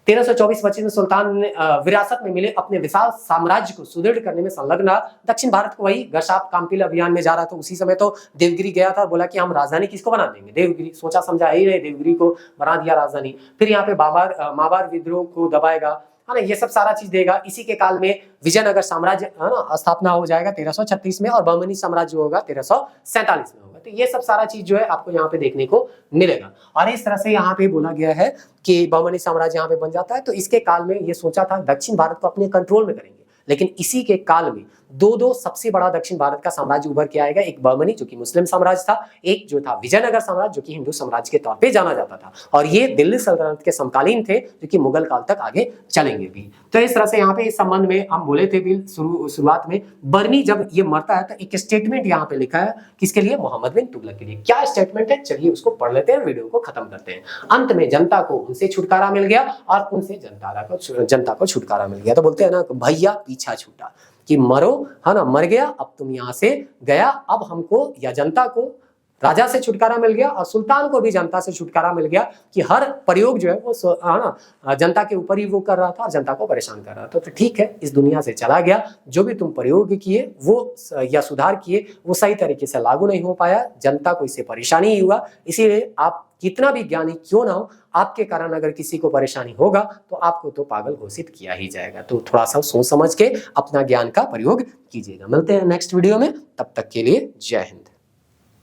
1324 में सुल्तान ने विरासत में मिले अपने विशाल साम्राज्य को सुदृढ़ करने में संलग्न रहा। दक्षिण भारत को वही गशाप काम्पिल अभियान में जा रहा था। उसी समय तो देवगिरी गया था, बोला कि हम राजधानी किसको बना देंगे, देवगिरी। सोचा समझा ही रहे, देवगिरी को बना दिया राजधानी। फिर यहाँ पे मावार विद्रोह को दबाएगा, है ना, ये सब सारा चीज देगा। इसी के काल में विजयनगर साम्राज्य, है ना, स्थापना हो जाएगा 1336 में, और बहमनी साम्राज्य होगा 1347 में होगा। तो ये सब सारा चीज जो है आपको यहाँ पे देखने को मिलेगा। और इस तरह से यहाँ पे बोला गया है कि बहमनी साम्राज्य यहाँ पे बन जाता है। तो इसके काल में ये सोचा था दक्षिण भारत को अपने कंट्रोल में करेंगे, लेकिन इसी के काल में दो सबसे बड़ा दक्षिण भारत का साम्राज्य उभर के आएगा। एक बहमनी जो कि मुस्लिम साम्राज्य था, एक जो था विजयनगर साम्राज्य जो कि हिंदू साम्राज्य के तौर पे जाना जाता था। और ये दिल्ली सल्तनत के समकालीन थे जो कि मुगल काल तक आगे चलेंगे भी। तो इस तरह से यहाँ पे इस संबंध में हम बोले थे भी शुरुआत में, बर्नी जब ये मरता है तो एक स्टेटमेंट यहाँ पे लिखा है, किसके लिए? मोहम्मद बिन तुगलक के लिए। क्या स्टेटमेंट है, चलिए उसको पढ़ लेते हैं, वीडियो को खत्म करते हैं। अंत में जनता को उनसे छुटकारा मिल गया और उनसे जनता को छुटकारा मिल गया। तो बोलते हैं ना, भैया पीछा छूटा, कि मरो, है ना, मर गया, अब तुम यहां से गया, अब हमको या जनता को राजा से छुटकारा मिल गया और सुल्तान को भी जनता से छुटकारा मिल गया, कि हर प्रयोग जो है वो, है ना, जनता के ऊपर ही वो कर रहा था और जनता को परेशान कर रहा था। तो ठीक है, इस दुनिया से चला गया, जो भी तुम प्रयोग किए वो या सुधार किए वो सही तरीके से लागू नहीं हो पाया, जनता को इससे परेशानी ही हुआ। इसीलिए आप कितना भी ज्ञानी क्यों ना हो, आपके कारण अगर किसी को परेशानी होगा तो आपको तो पागल घोषित किया ही जाएगा। तो थोड़ा सा सोच समझ के अपना ज्ञान का प्रयोग कीजिएगा। मिलते हैं नेक्स्ट वीडियो में, तब तक के लिए जय हिंद।